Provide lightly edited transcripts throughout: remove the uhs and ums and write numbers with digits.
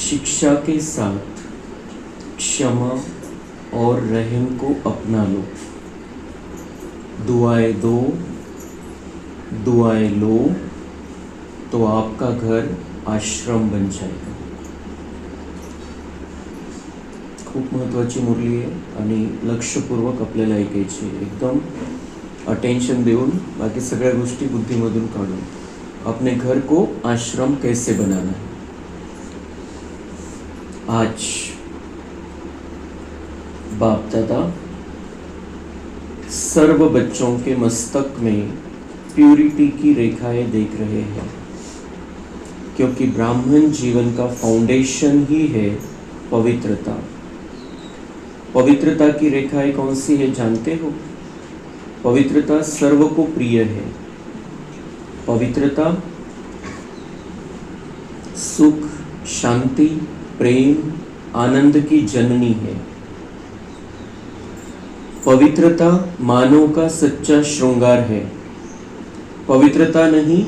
शिक्षा के साथ क्षमा और रहम को अपना लो। दुआएं दो, दुआएं लो, तो आपका घर आश्रम बन जाएगा। खूप महत्त्वाची मुरली आहे आणि लक्षपूर्वक आपल्याला ऐकायची आहे, एकदम अटेंशन देऊन, बाकी सगळ्या गोष्टी बुद्धीमधून काढून। अपने घर को आश्रम कैसे बनाना है। आज बाप दादा सर्व बच्चों के मस्तक में प्यूरिटी की रेखाएं देख रहे हैं, क्योंकि ब्राह्मण जीवन का फाउंडेशन ही है पवित्रता। पवित्रता की रेखाएं कौन सी है जानते हो? पवित्रता सर्व को प्रिय है। पवित्रता सुख, शांति, प्रेम, आनंद की जननी है। पवित्रता मानव का सच्चा श्रृंगार है। पवित्रता नहीं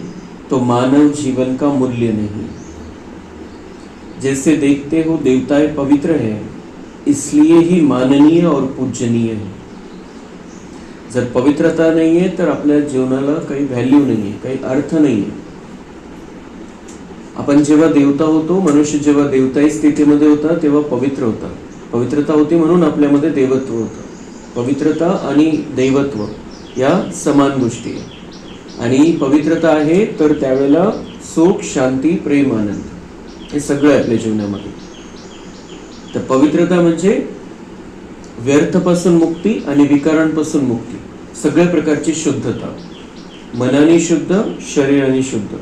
तो मानव जीवन का मूल्य नहीं। जैसे देखते हो देवताएं पवित्र है, इसलिए ही माननीय और पूजनीय है। जर पवित्रता नहीं है तर आपल्या जीवनाला काही व्हॅल्यू नाही आहे, काही अर्थ नाही आहे। आपण जेव्हा देवता होतो, मनुष्य जेव्हा देवताई स्थितीमध्ये होता तेव्हा पवित्र होता। पवित्रता होती म्हणून आपल्यामध्ये देवत्व होतं। पवित्रता आणि दैवत्व या समान गोष्टी आहे, आणि पवित्रता आहे तर त्यावेळेला सुख, शांती, प्रेम, आनंद हे सगळं आपल्या जीवनामध्ये। तर पवित्रता म्हणजे व्यर्थपासून मुक्ती आणि विकारांपासून मुक्ती, सगळ्या प्रकारची शुद्धता, मनाने शुद्ध, शरीराने शुद्ध,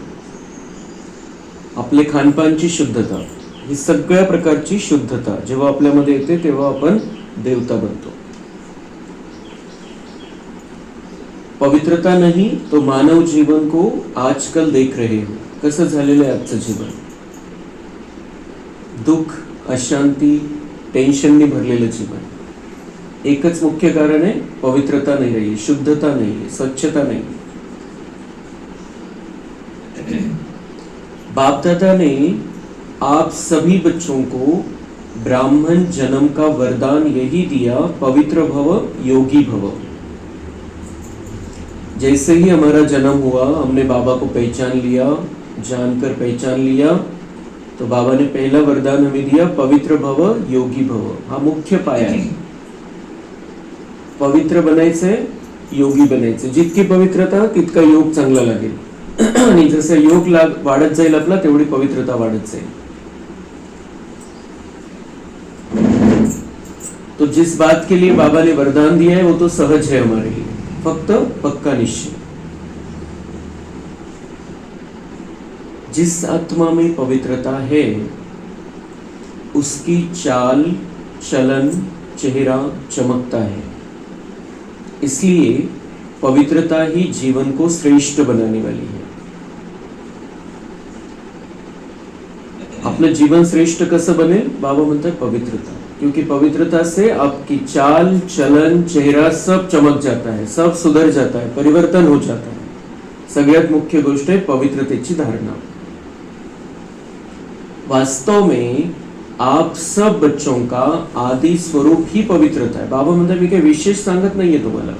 आपले खानपानची शुद्धता, ही सगळ्या प्रकारची शुद्धता जेव्हा आपल्यामध्ये येते तेव्हा आपण देवता बनतो। पवित्रता नहीं तो मानव जीवन को आजकल देख रहे हो कसं झालेलं आहे आजचं जीवन। दुख, अशांती, टेन्शनने भरलेलं जीवन। एकच मुख्य कारण है पवित्रता नहीं रही, शुद्धता नहीं है, स्वच्छता नहीं। बाप दादा ने आप सभी बच्चों को ब्राह्मण जन्म का वरदान यही दिया, पवित्र भव, योगी भव। जैसे ही हमारा जन्म हुआ, हमने बाबा को पहचान लिया, जानकर पहचान लिया, तो बाबा ने पहला वरदान हमें दिया, पवित्र भव, योगी भव। हा मुख्य पाया है। पवित्र बनायचंय, योगी बनायचंय। जितकी पवित्रता तितका योग चांगला लागेल, आणि जसं योग वाढत जाईल आपला तेवढी पवित्रता वाढत जाईल। तो जिस बात के लिए बाबा ने वरदान दिया है वो तो सहज है हमारे लिए, फक्त पक्का निश्चय। जिस आत्मा में पवित्रता है उसकी चाल, चलन, चेहरा चमकता है। इसलिए पवित्रता ही जीवन को श्रेष्ठ बनाने वाली है। अपना जीवन श्रेष्ठ कसं बनेल? बाबा म्हणतात पवित्रता, क्योंकि पवित्रता से आपकी चाल, चलन, चेहरा सब चमक जाता है, सब सुधर जाता है, परिवर्तन हो जाता है। सगळ्यात मुख्य गोष्ट है पवित्रतेची धारणा। वास्तव में आप सब बच्चों का आदि स्वरूप ही पवित्रता है। बाबा म्हणतात मी काही विशेष सांगत नाहीये तुम्हाला,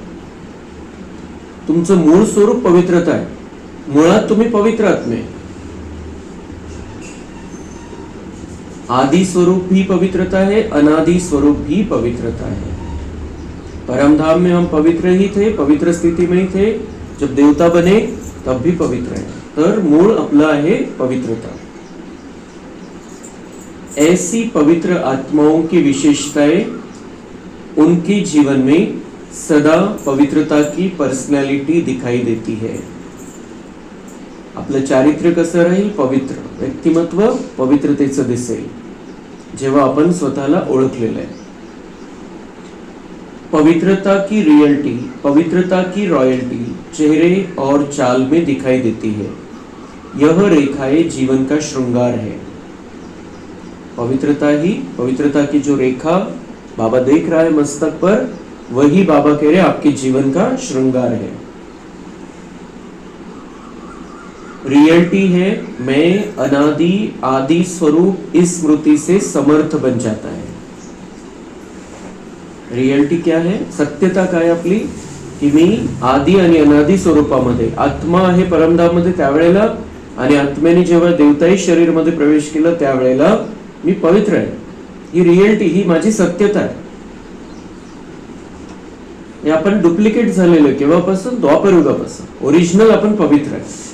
तुमचं मूळ स्वरूप पवित्रता आहे। मुळात तुम्ही पवित्र आत्मे। आदि स्वरूप भी पवित्रता है, अनादि स्वरूप भी पवित्रता है। परमधाम में हम पवित्र ही थे, पवित्र स्थिति में ही थे। जब देवता बने तब भी पवित्र है। तर मूळ आपलं आहे पवित्रता। ऐसी पवित्र आत्माओं की विशेषताएं उनके जीवन में सदा पवित्रता की पर्सनॅलिटी दिखाई देती है। आपलं चारित्र्य कसं राहील? पवित्र व्यक्तिमत्व पवित्रतेचं दिसेल जेव्हा आपण स्वतःला ओळखलेलं आहे। पवित्रता की रियलिटी, पवित्रता की रॉयल्टी चेहरे और चाल में दिखाई देती है। यह रेखाएं जीवन का श्रृंगार है। पवित्रता की जो रेखा बाबा देख रहा है मस्तक पर, वही बाबा कह रहे आपके जीवन का श्रृंगार है। रियलिटी है मैं अनादि आदि स्वरूप इस स्मृति से समर्थ बन जाता है. रियलिटी क्या आहे, सत्यता काय आपली, की मी आदि आणि अनादि स्वरूपामध्ये आत्मा आहे परमधाममध्ये त्यावेळेला, आणि आत्म्याने जेव्हा देवताई शरीर मध्ये प्रवेश केला त्यावेळेला मी पवित्र आहे. ही रियलिटी, ही माझी सत्यता आहे. हे आपण डुप्लिकेट झालेलं केव्हापासून, द्वापर युगापासून. ओरिजिनल आपण पवित्र आहे.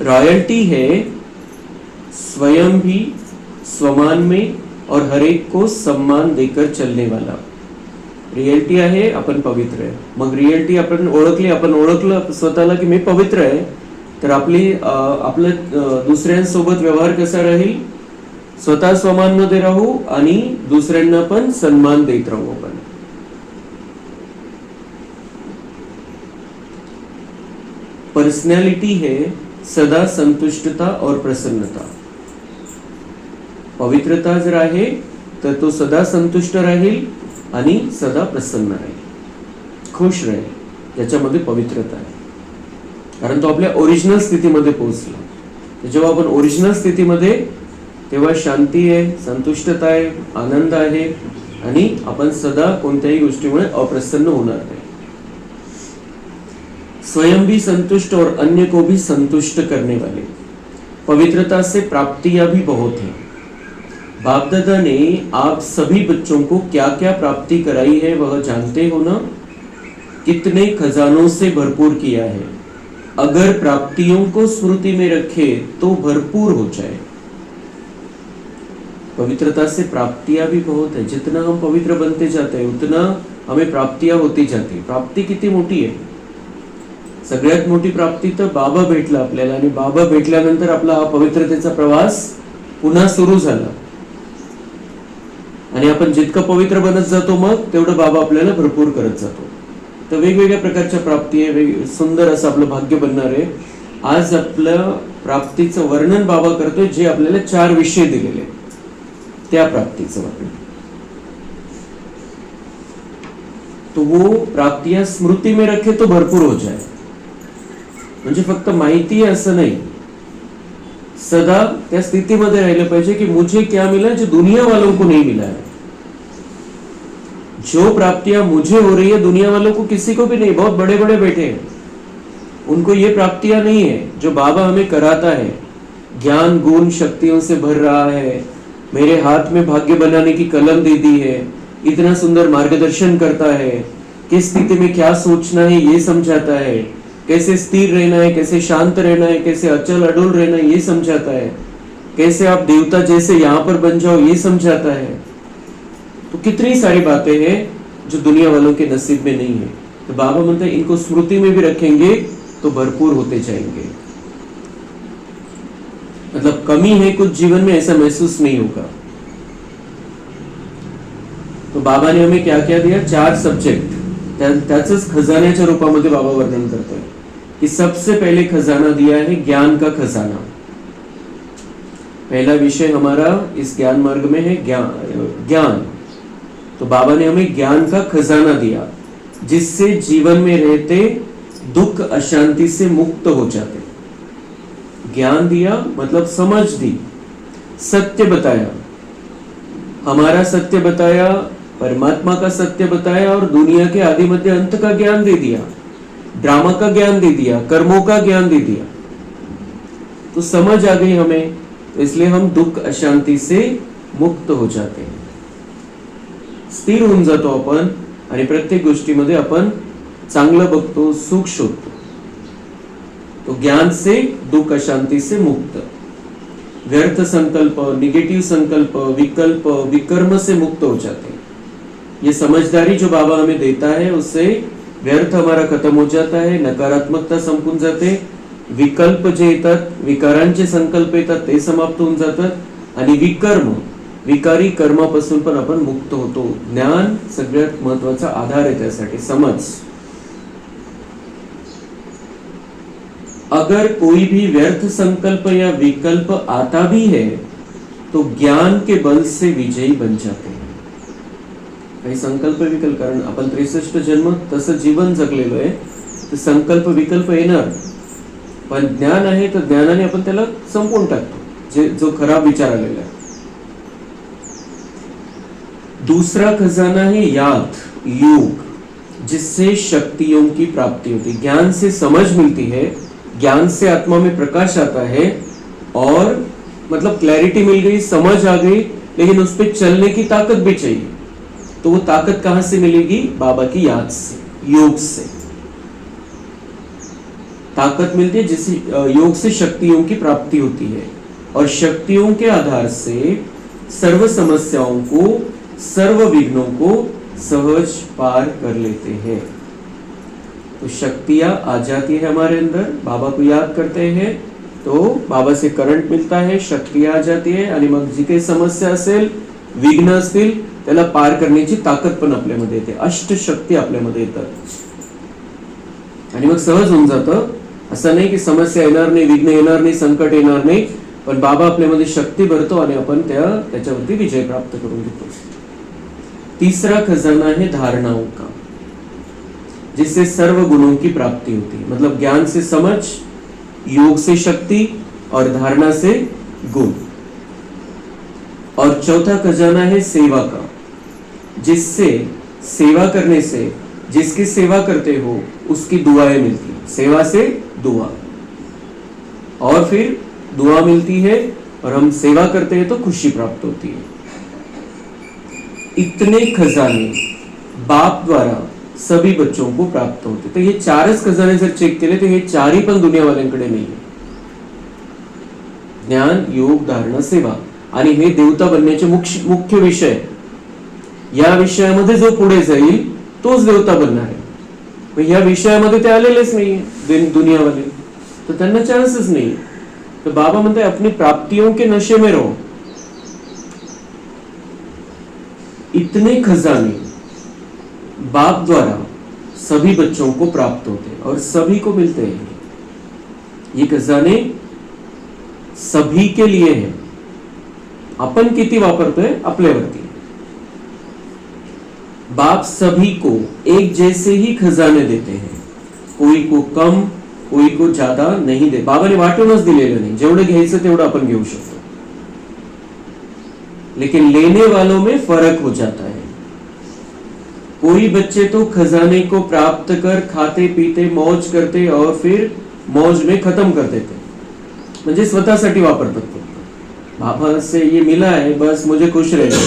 रॉयल्टी है स्वयं भी स्वमान में और हर एक को सम्मान देकर चलने वाला. रियलिटी आहे आपण पवित्र आहे. मग रियलिटी आपण ओळखली, आपण ओळखलं स्वतःला की मी पवित्र आहे, तर आपलं दुसऱ्यांसोबत व्यवहार कसा राहील, स्वतः स्वमान मध्ये राहू आणि दुसऱ्यांना पण सन्मान देत राहू आपण. पर्सनॅलिटी है सदा संतुष्टता और प्रसन्नता. पवित्रता जर आहे तर तो सदा संतुष्ट राहील आणि सदा प्रसन्न राहील, खुश राहील. त्याच्यामध्ये पवित्रता आहे, कारण तो आपल्या ओरिजिनल स्थितीमध्ये पोहोचला. जेव्हा आपण ओरिजिनल स्थितीमध्ये, तेव्हा शांती आहे, संतुष्टता आहे, आनंद आहे, आणि आपण सदा कोणत्याही गोष्टीमुळे अप्रसन्न होणार नाही. स्वयं भी संतुष्ट और अन्य को भी संतुष्ट करने वाले. पवित्रता से प्राप्तियां भी बहुत हैं. बाप दादा ने आप सभी बच्चों को क्या क्या प्राप्ति कराई है वह जानते हो ना. कितने खजानों से भरपूर किया है. अगर प्राप्तियों को स्मृति में रखे तो भरपूर हो जाए. पवित्रता से प्राप्तियां भी बहुत है. जितना हम पवित्र बनते जाते हैं उतना हमें प्राप्तियां होती जाती. प्राप्ति किती मोठी आहे. सगळ्यात मोठी प्राप्ती तर बाबा भेटला आपल्याला, आणि बाबा भेटल्यानंतर आपला हा पवित्रतेचा प्रवास पुन्हा सुरू झाला. आणि आपण जितकं पवित्र बनत जातो मग तेवढं बाबा आपल्याला भरपूर करत जातो. तर वेगवेगळ्या प्रकारच्या प्राप्ती आहे, सुंदर असं आपलं भाग्य बनणार आहे. आज आपलं प्राप्तीचं वर्णन बाबा करतोय, जे आपल्याला 4 विषय दिलेले त्या प्राप्तीचं वर्णन. तो वो प्राप्तियां स्मृति में रखे तो भरपूर हो जाए. म्हणजे फक्त माहिती आहे असं नाही, सदा त्या स्थितीमध्ये राहिलं पाहिजे की मुझे क्या मिला जो दुनिया वालों को नहीं मिला है. जो प्राप्तियां मुझे हो रही है दुनिया वालों को किसी को भी नहीं. बहुत बड़े बड़े बैठे हैं, उनको ये प्राप्तियां नहीं है जो बाबा हमें कराता है. ज्ञान गुण शक्तियों से भर रहा है, मेरे हाथ में भाग्य बनाने की कलम दे दी है, इतना सुंदर मार्गदर्शन करता है, किस स्थिति में क्या सोचना है ये समझाता है, कैसे स्थिर रहना है, कैसे शांत रहना है, कैसे अचल अडोल रहना है ये समझाता है, कैसे आप देवता जैसे यहाँ पर बन जाओ ये समझाता है. तो कितनी सारी बातें हैं जो दुनिया वालों के नसीब में नहीं है. तो बाबा म्हणते हैं इनको स्मृति में भी रखेंगे तो भरपूर होते जाएंगे. मतलब कमी है कुछ जीवन में ऐसा महसूस नहीं होगा. तो बाबा ने हमें क्या क्या दिया, 4 सब्जेक्ट. त्याचंच खजान्याच्या रूपामध्ये बाबा वर्णन करतोय कि सबसे पहले खजाना दिया है ज्ञान का खजाना. पहला विषय हमारा इस ज्ञान मार्ग में है ज्ञान. तो बाबा ने हमें ज्ञान का खजाना दिया, जिससे जीवन में रहते दुख अशांति से मुक्त हो जाते. ज्ञान दिया मतलब समझ दी, सत्य बताया, हमारा सत्य बताया, परमात्मा का सत्य बताया, और दुनिया के आदि मध्य अंत का ज्ञान दे दिया, ड्रामा का ज्ञान दे दिया, कर्मों का ज्ञान दे दिया. तो समझ आ गई हमें, तो इसलिए हम दुख अशांति से मुक्त हो जाते हैं, स्थिर होऊन जातो आपण, आणि प्रत्येक गोष्टीमध्ये आपण चांगलं बघतो, सुख शोधतो. तो ज्ञान से दुख अशांति से मुक्त. व्यर्थ संकल्प, निगेटिव संकल्प, विकल्प, विकर्म से मुक्त हो जाते हैं. ये समझदारी जो बाबा हमें देता है उससे व्यर्थ हमारा खत्म हो जाता है, नकारात्मकता संपून जाते, विकल्प जे येतात, विकारांचे संकल्प येतात ते समाप्त होऊन जातात, आणि विकर्म, विकारी कर्मापासून पण आपण मुक्त होतो. ज्ञान सगळ्यात महत्वाचा आधार आहे त्यासाठी, समज. अगर कोई भी व्यर्थ संकल्प या विकल्प आता भी है तो ज्ञान के बल से विजयी बन जाते हैं. काही संकल्प विकल्प, कारण आपण 63 जन्म तसं जीवन जगलेलो आहे, तर संकल्प विकल्प येणार, पण ज्ञान आहे तर ज्ञानाने आपण त्याला संपवून टाकतो जो खराब विचार आलेला आहे. दूसरा खजाना है याद, योग, जिससे शक्तियों की प्राप्ति होती है. ज्ञान से समझ मिलती है, ज्ञान से आत्मा में प्रकाश आता है, और मतलब क्लैरिटी मिल गई, समझ आ गई, लेकिन उस पर चलने की ताकत भी चाहिए. तो वो ताकत कहां से मिलेगी? बाबा की याद से, योग से ताकत मिलती है, जिससे योग से शक्तियों की प्राप्ति होती है, और शक्तियों के आधार से सर्व समस्याओं को, सर्व विघ्नों को सहज पार कर लेते हैं. तो शक्तियां आ जाती है हमारे अंदर, बाबा को याद करते हैं तो बाबा से करंट मिलता है, शक्तियां आ जाती है, आणि मग जी काही समस्या असेल, विघ्न असतील, त्याला पार करण्याची ताकद पण आपल्यामध्ये येते. अष्टशक्ती आपल्यामध्ये येतात आणि मग सहज होऊन जातं. असं नाही की समस्या येणार नाही, विघ्न येणार नाही, संकट येणार नाही, पण बाबा आपल्यामध्ये शक्ती भरतो आणि आपण त्याच्यावरती विजय प्राप्त करून घेतो. तीसरा खजाना है धारणाओं का, जिससे सर्व गुणों की प्राप्ति होती है. मतलब ज्ञान से समझ, योग से शक्ति, और धारणा से गुण. और चौथा खजाना है सेवा का, जिससे सेवा करने से, जिसकी सेवा करते हो उसकी दुआएं मिलती है. सेवा से दुआ, और फिर दुआ मिलती है, और हम सेवा करते हैं तो खुशी प्राप्त होती है. इतने खजाने बाप द्वारा सभी बच्चों को प्राप्त होते. तो ये चारच खजाने जर चेक केले तर हे चारही पण दुनियावाल्यांकडे नाही आहे. ज्ञान, योग, धारणा, सेवा, आणि हे देवता बनण्याचे मुख्य विषय. या विषयामध्ये जो पुढे जाईल तोच देवता बनणार आहे. पण या विषयामध्ये ते आलेलेच नाही दुनियावाले, तर त्यांना चान्सच नाही. तर बाबा म्हणते अपनी प्राप्तियों के नशे में रहो. इतने खजाने बाप द्वारा सभी बच्चों को प्राप्त होते हैं और सभी को मिलते हैं. ये खजाने सभी के लिए है. आपण किती वापरतोय आपल्यावरती. बाप सभी को एक जैसे ही खजाने देते हैं, कोई को कम, कोई को ज्यादा नहीं दे. बाबाने वाटूनच दिलेलं नाही. जेवढं घ्यायचं तेवढं आपण घेऊ शकतो, लेकिन लेने वालों में फर्क हो जाता है. कोई बच्चे तो खजाने को प्राप्त कर खाते पीते मौज करते और फिर मौज में खत्म कर देते. म्हणजे स्वतःसाठी वापरतात. बाबा से ये मिला है, बस मुझे खुश रहना.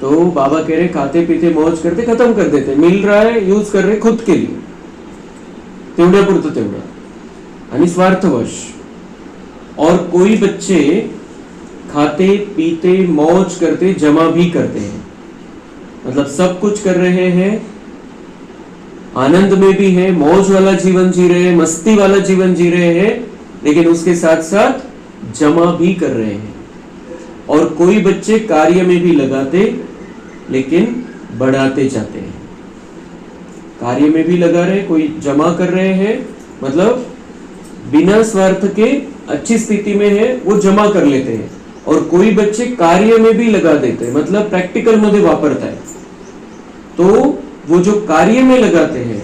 तो बाबा कह रहे खाते पीते मौज करते खत्म कर देते. मिल रहा है, यूज कर रहे खुद के लिए, तेवढ्यापुरतं तेवढं, आणि स्वार्थवश. और कोई बच्चे खाते पीते मौज करते जमा भी करते हैं. मतलब सब कुछ कर रहे हैं, आनंद में भी है, मौज वाला जीवन जी रहे हैं, मस्ती वाला जीवन जी रहे हैं, लेकिन उसके साथ साथ जमा भी कर रहे हैं. और कोई बच्चे कार्य में भी लगाते लेकिन बढ़ाते जाते हैं. कार्य में भी लगा रहे, कोई जमा कर रहे हैं, मतलब बिना स्वार्थ के अच्छी स्थिति में है वो जमा कर लेते हैं. और कोई बच्चे कार्य में भी लगा देते हैं, मतलब प्रैक्टिकल मध्ये वापरता है. तो वो जो कार्य में लगाते हैं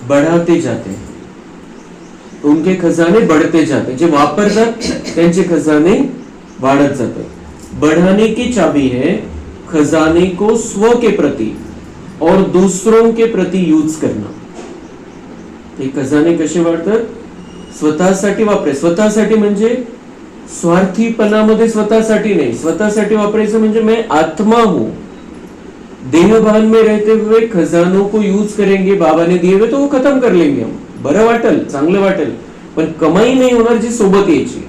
बढ़ाते जाते हैं, तो उनके खजाने बढ़ते जाते हैं. जे वापरतात त्यांचे खजाने वाढत जातात. बढ़ाने की चाबी है खजाने को स्व के प्रति और दूसरों के प्रति यूज करना. हे खजाने कसे वाढतात? स्वतःसाठी वापरे. स्वतःसाठी म्हणजे स्वार्थीपणामध्ये स्वतःसाठी नाही. स्वतःसाठी वापरायचं म्हणजे मैं आत्मा हूं, देहभान में रहते हुए खजानों को यूज करेंगे बाबा ने दिए हुए, तो वो खत्म कर लेंगे हम. बरं वाटेल, चांगलं वाटेल, पण कमाई नहीं होणार जी सोबत यायची.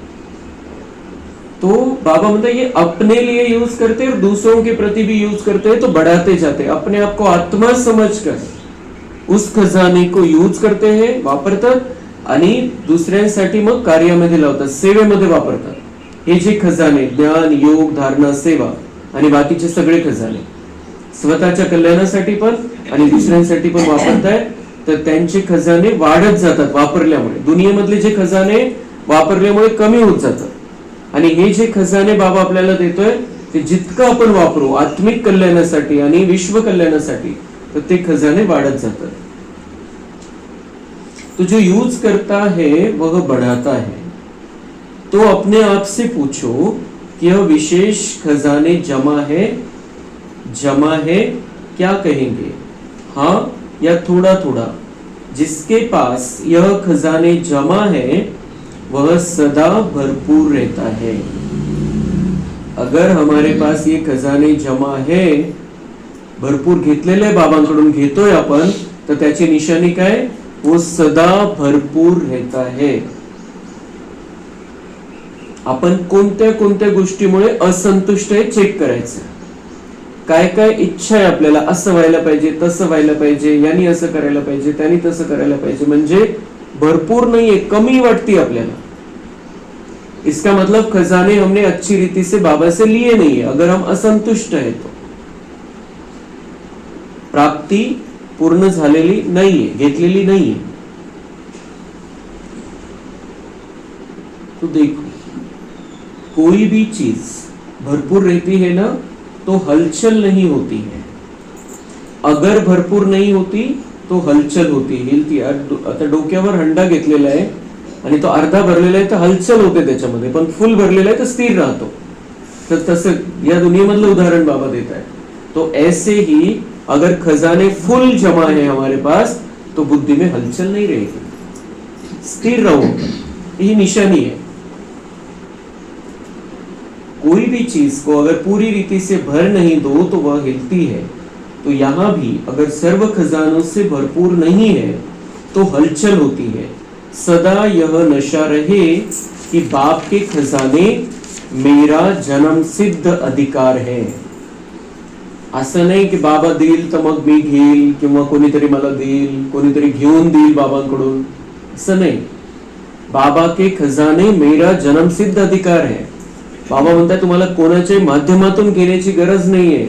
तो बाबा म्हणते ये अपने लिए यूज करते और दूसरों के प्रति भी यूज करते हैं, तो बढ़ाते जाते हैं. अपने आप को आत्मा समझकर उस खजाने को यूज करते हैं, वापरतात, आणि दुसऱ्यांसाठी मग कार्यामध्ये लावतात, सेवेमध्ये वापरतात. हे जे खजाने ज्ञान, योग, धारणा, सेवा आणि बाकीचे सगळे खजाने स्वतःच्या कल्याणासाठी पण आणि दुसऱ्यांसाठी पण वापरतायत, तर त्यांचे खजाने वाढत जातात वापरल्यामुळे. दुनियेमधले जे खजाने वापरल्यामुळे कमी होत जातात, आणि हे जे खजाने बाबा आपल्याला देतोय ते जितकं आपण वापरू आत्मिक कल्याणासाठी आणि विश्व कल्याणासाठी, तर ते खजाने वाढत जातात. तो जो यूज करता है वह बढ़ाता है। तो अपने आप से पूछो कि यह विशेष खजाने जमा है क्या कहेंगे, हाँ या थोड़ा थोड़ा। जिसके पास यह खजाने जमा है वह सदा भरपूर रहता है। अगर हमारे पास ये खजाने जमा है, भरपूर घेतलेले बाबांकडून घेतोय आपण, तर त्याची निशाणी काय, वो सदा भरपूर रहता है। आपण कोणत्या कोणत्या गोष्टीमुळे असंतुष्ट आहे चेक करायचं। काय काय इच्छा आहे आपल्याला, असं व्हायला पाहिजे, तसं व्हायला पाहिजे, यांनी असं करायला पाहिजे, त्यांनी तसं करायला पाहिजे, म्हणजे भरपूर नाहीये, कमी वाटती आपल्याला। इसका मतलब खजाने हमने अच्छी रीति से बाबा से लिए नहीं है। अगर हम असंतुष्ट है तो प्राप्ति पूर्ण झालेली नाहीये, घेतलेली नाहीये। तो देखो, कोई भी चीज भरपूर रहती है ना तो हलचल नहीं होती है, अगर भरपूर नहीं होती तो हलचल होती, हिलती। आता डोक्यावर हंडा घेतलेला आहे आणि तो अर्धा भरलेला आहे तर हलचल होते त्याच्यामध्ये, पण फुल भरलेला आहे तर स्थिर राहतो। तर तसं या दुनियेमधलं उदाहरण बाबा देत आहे। तो ऐसे ही अगर खजाने फुल जमा है हमारे पास तो बुद्धि में हलचल नहीं रहेगी, स्थिर रहोगे, यही निशानी है। कोई भी चीज को अगर पूरी रीति से भर नहीं दो तो वह हिलती है। तो यहां भी अगर सर्व खजानों से भरपूर नहीं है तो हलचल होती है। सदा यह नशा रहे कि बाप के खजाने मेरा जन्म सिद्ध अधिकार है। असं नाही की बाबा देईल तर मग मी घेईल, किंवा कोणीतरी मला देईल, कोणीतरी घेऊन देईल बाबांकडून, असं नाही। बाबा के खजाने मेरा जन्म सिद्ध अधिकार है। बाबा म्हणतात तुम्हाला कोणाच्याही माध्यमातून घेण्याची गरज नाहीये,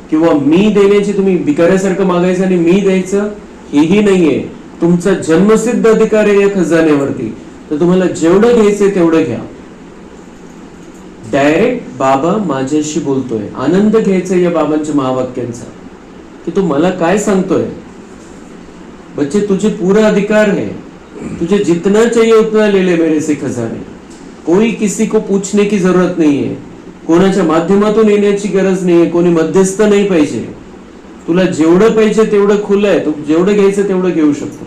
किंवा मी देण्याची, तुम्ही भिकाऱ्यासारखं मागायचं आणि मी द्यायचं, हेही नाहीये। तुमचा जन्मसिद्ध अधिकार आहे या खजान्यावरती, तर तुम्हाला जेवढं घ्यायचंय तेवढं घ्या। डायरेक्ट बाबा माझ्याशी बोलतोय, आनंद घ्यायचा या बाबांच्या महावाक्यांचा, की तू मला काय सांगतोय। बच्चे तुझे पूरा अधिकार है, तुझे जितना चाहिए उतना ले ले मेरे से खजाने। कोई किसी को पूछने की जरूरत नहीं है, कोणाच्या माध्यमातून येण्याची गरज नाही आहे, कोणी मध्यस्थ नाही पाहिजे। तुला जेवढं पाहिजे तेवढं खुलं आहे, तू जेवढं घ्यायचं तेवढं घेऊ शकतो।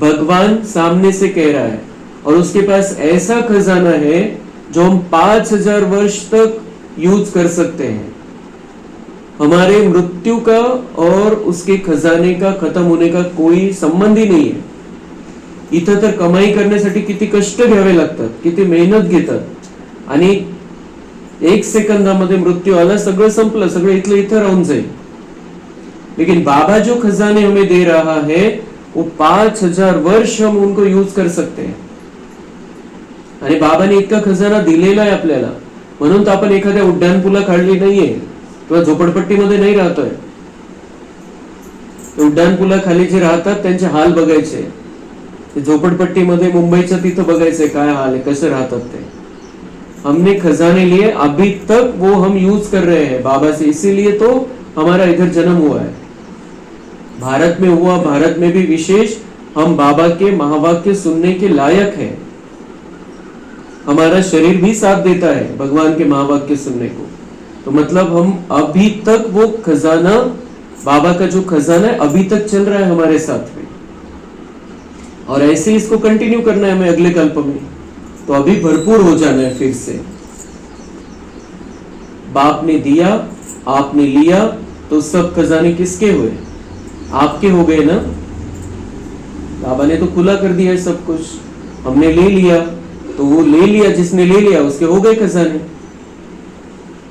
भगवान सामने से कह रहा है और उसके पास ऐसा खजाना है जो हम 5000 वर्ष तक यूज कर सकते हैं। हमारे मृत्यु का और उसके खजाने का खत्म होने का कोई संबंध ही नहीं है। इथं तर कमाई करण्यासाठी किती कष्ट घ्यावे लागतात, किती मेहनत घेतात, आणि 1 सेकंदामध्ये मृत्यू आला, सगळं संपलं, सगळं इथलं इथं राहून जाईल। लेकिन बाबा जो खजाने हमें दे रहा है वो 5000 वर्ष हम उनको यूज कर सकते हैं। आणि बाबाने इतका खजाना दिलेला आहे आपल्याला, म्हणून तर आपण एखाद्या उड्डाणपुलाखाली नाहीये किंवा झोपडपट्टीमध्ये नाही राहतोय। उड्डाणपुलाखाली जे राहतात त्यांचे हाल बघायचे, झोपड़पट्टी मुंबईच्या तिथं बघायचंय काय हाल है, कैसे राहतात ते। हमने खजाने लिए, अभी तक वो हम यूज कर रहे हैं बाबा से, इसीलिए तो हमारा इधर जन्म हुआ है, भारत में हुआ, भारत में भी विशेष हम बाबा के महावाक्य सुनने के लायक हैं। हमारा शरीर भी साथ देता है भगवान के महावाक्य सुनने को। तो मतलब हम अभी तक वो खजाना, बाबा का जो खजाना है अभी तक चल रहा है हमारे साथ में, और ऐसे इसको कंटिन्यू करना है हमें अगले कल्प में। तो अभी भरपूर हो जाना है फिर से। बाप ने दिया, आपने लिया, तो सब खजाने किसके हुए, आपके हो गए ना। बाबा ने तो खुला कर दिया है सब कुछ, हमने ले लिया, तो वो ले लिया, जिसने ले लिया उसके हो गए खजाने।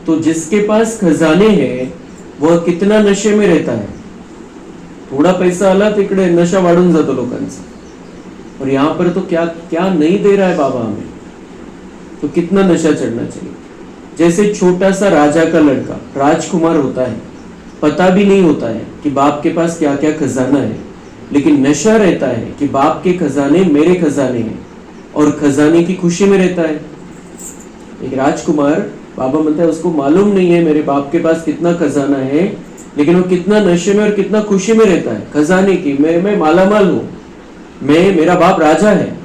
तो जिसके पास खजाने हैं वह कितना नशे में रहता है। थोड़ा पैसा आला तो इकडे नशा वाढून जातो लोकांचा, और यहाँ पर तो क्या क्या नहीं दे रहा है बाबा हमें, तो कितना नशा चढ़ना चाहिए। जैसे छोटा सा राजा का लड़का राजकुमार होता है, पता भी नहीं होता है कि बाप के पास क्या क्या खजाना है, लेकिन नशा रहता है कि बाप के खजाने मेरे खजाने हैं, और खजाने की खुशी में रहता है। एक राजकुमार, बाबा म्हणता है उसको मालूम नहीं है मेरे बाप के पास कितना खजाना है, लेकिन वो कितना नशे में और कितना खुशी में रहता है खजाने की, मैं मालामाल हूं। मेरा बाप राजा है,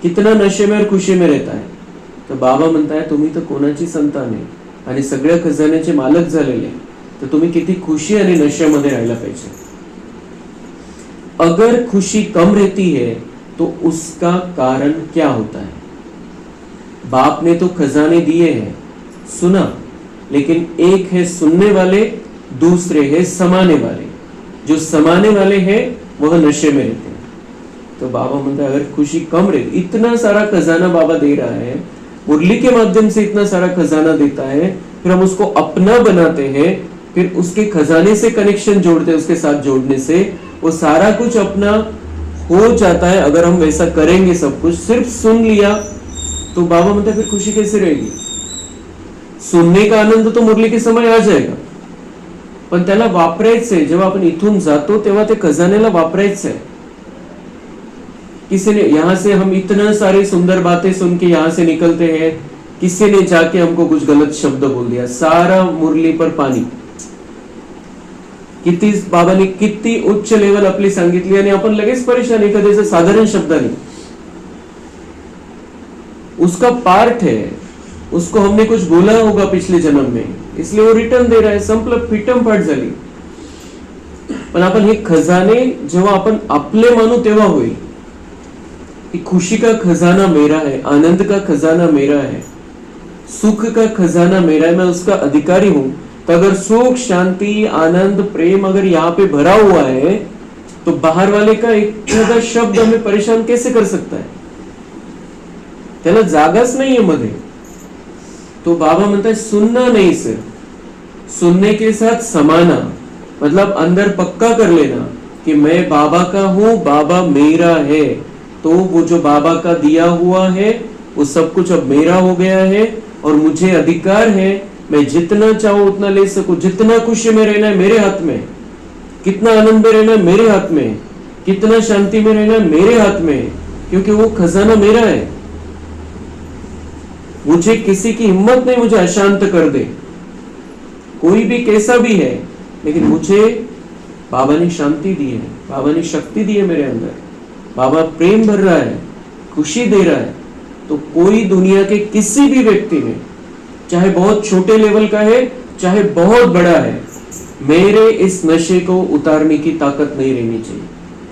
कितना नशे में और खुशी में रहता है. तर बाबा म्हणताय तुम्ही तर कोणाची संतान आहे आणि सगळ्या खजान्याचे मालक झालेले, तर तुम्ही किती खुशी आणि नशेमध्ये राहायला पाहिजे. अगर खुशी कम रहती है तो उसका कारण क्या होता है? बाप ने तो खजाने दिए हैं, सुना, लेकिन एक है सुनने वाले, दूसरे है समाने वाले. जो समाने वाले हैं वह नशे में रहते हैं. तो बाबा म्हणता है अगर खुशी कम रहे, इतना सारा खजाना बाबा दे रहा है, मुरली के माध्यम से इतना सारा खजाना देता है, फिर हम उसको अपना बनाते हैं, फिर उसके खजाने से कनेक्शन जोड़ते हैं, उसके साथ जोड़ने से वो सारा कुछ अपना हो जाता है. अगर हम वैसा करेंगे, सब कुछ सिर्फ सुन लिया, तो बाबा म्हणता फिर खुशी कैसे रहेगी? सुनने का आनंद तो मुरली के समय आ जाएगा, पण त्याला वापरायचंय. जेव्हा आपण इथून जातो तेव्हा ते खजानेला वापरायचंय. किसी ने यहां से हम इतना सारे सुंदर बातें सुन के यहां से निकलते हैं, किसी ने जाके हमको कुछ गलत शब्द बोल दिया, सारा मुरली पर पाणी. किती बाबांनी किती उच्च लेवल आपली सांगितली आणि आपण लगेच परेशान एखाद्याचा साधारण शब्दाने. उसका पार्ट है, उसको हमने कुछ बोला होगा पिछले जन्म में, इसलिए वो रिटर्न दे रहा है. संपलं, फिटम फाट झाली. पण आपण हे खजाने जेव्हा आपण आपले मानू तेव्हा होईल कि खुशी का खजाना मेरा है, आनंद का खजाना मेरा है, सुख का खजाना मेरा है, मैं उसका अधिकारी हूं. तो अगर सुख, शांति, आनंद, प्रेम अगर यहाँ पे भरा हुआ है, तो बाहर वाले का एक शब्द हमें परेशान कैसे कर सकता है? त्याला जागाच नाहीये मध्ये. तो बाबा म्हणता है सुनना नहीं, सिर्फ सुनने के साथ समाना, मतलब अंदर पक्का कर लेना कि मैं बाबा का हूं, बाबा मेरा है. तो वो जो बाबा का दिया हुआ है वो सब कुछ अब मेरा हो गया है और मुझे अधिकार है, मैं जितना चाहूं उतना ले सकूं. जितना खुशी में रहना है मेरे हाथ में, कितना आनंद में रहना है मेरे हाथ में, कितना शांति में रहना है मेरे हाथ में, क्योंकि वो खजाना मेरा है. मुझे किसी की हिम्मत नहीं मुझे अशांत कर दे, कोई भी कैसा भी है, लेकिन मुझे बाबा ने शांति दी है, बाबा ने शक्ति दी है मेरे अंदर, बाबा प्रेम भर रहा है, खुशी दे रहा है. तो कोई दुनिया के किसी भी व्यक्ति में, चाहे बहुत छोटे लेवल का है चाहे बहुत बड़ा है, मेरे इस नशे को उतारने की ताकत नहीं रहनी चाहिए.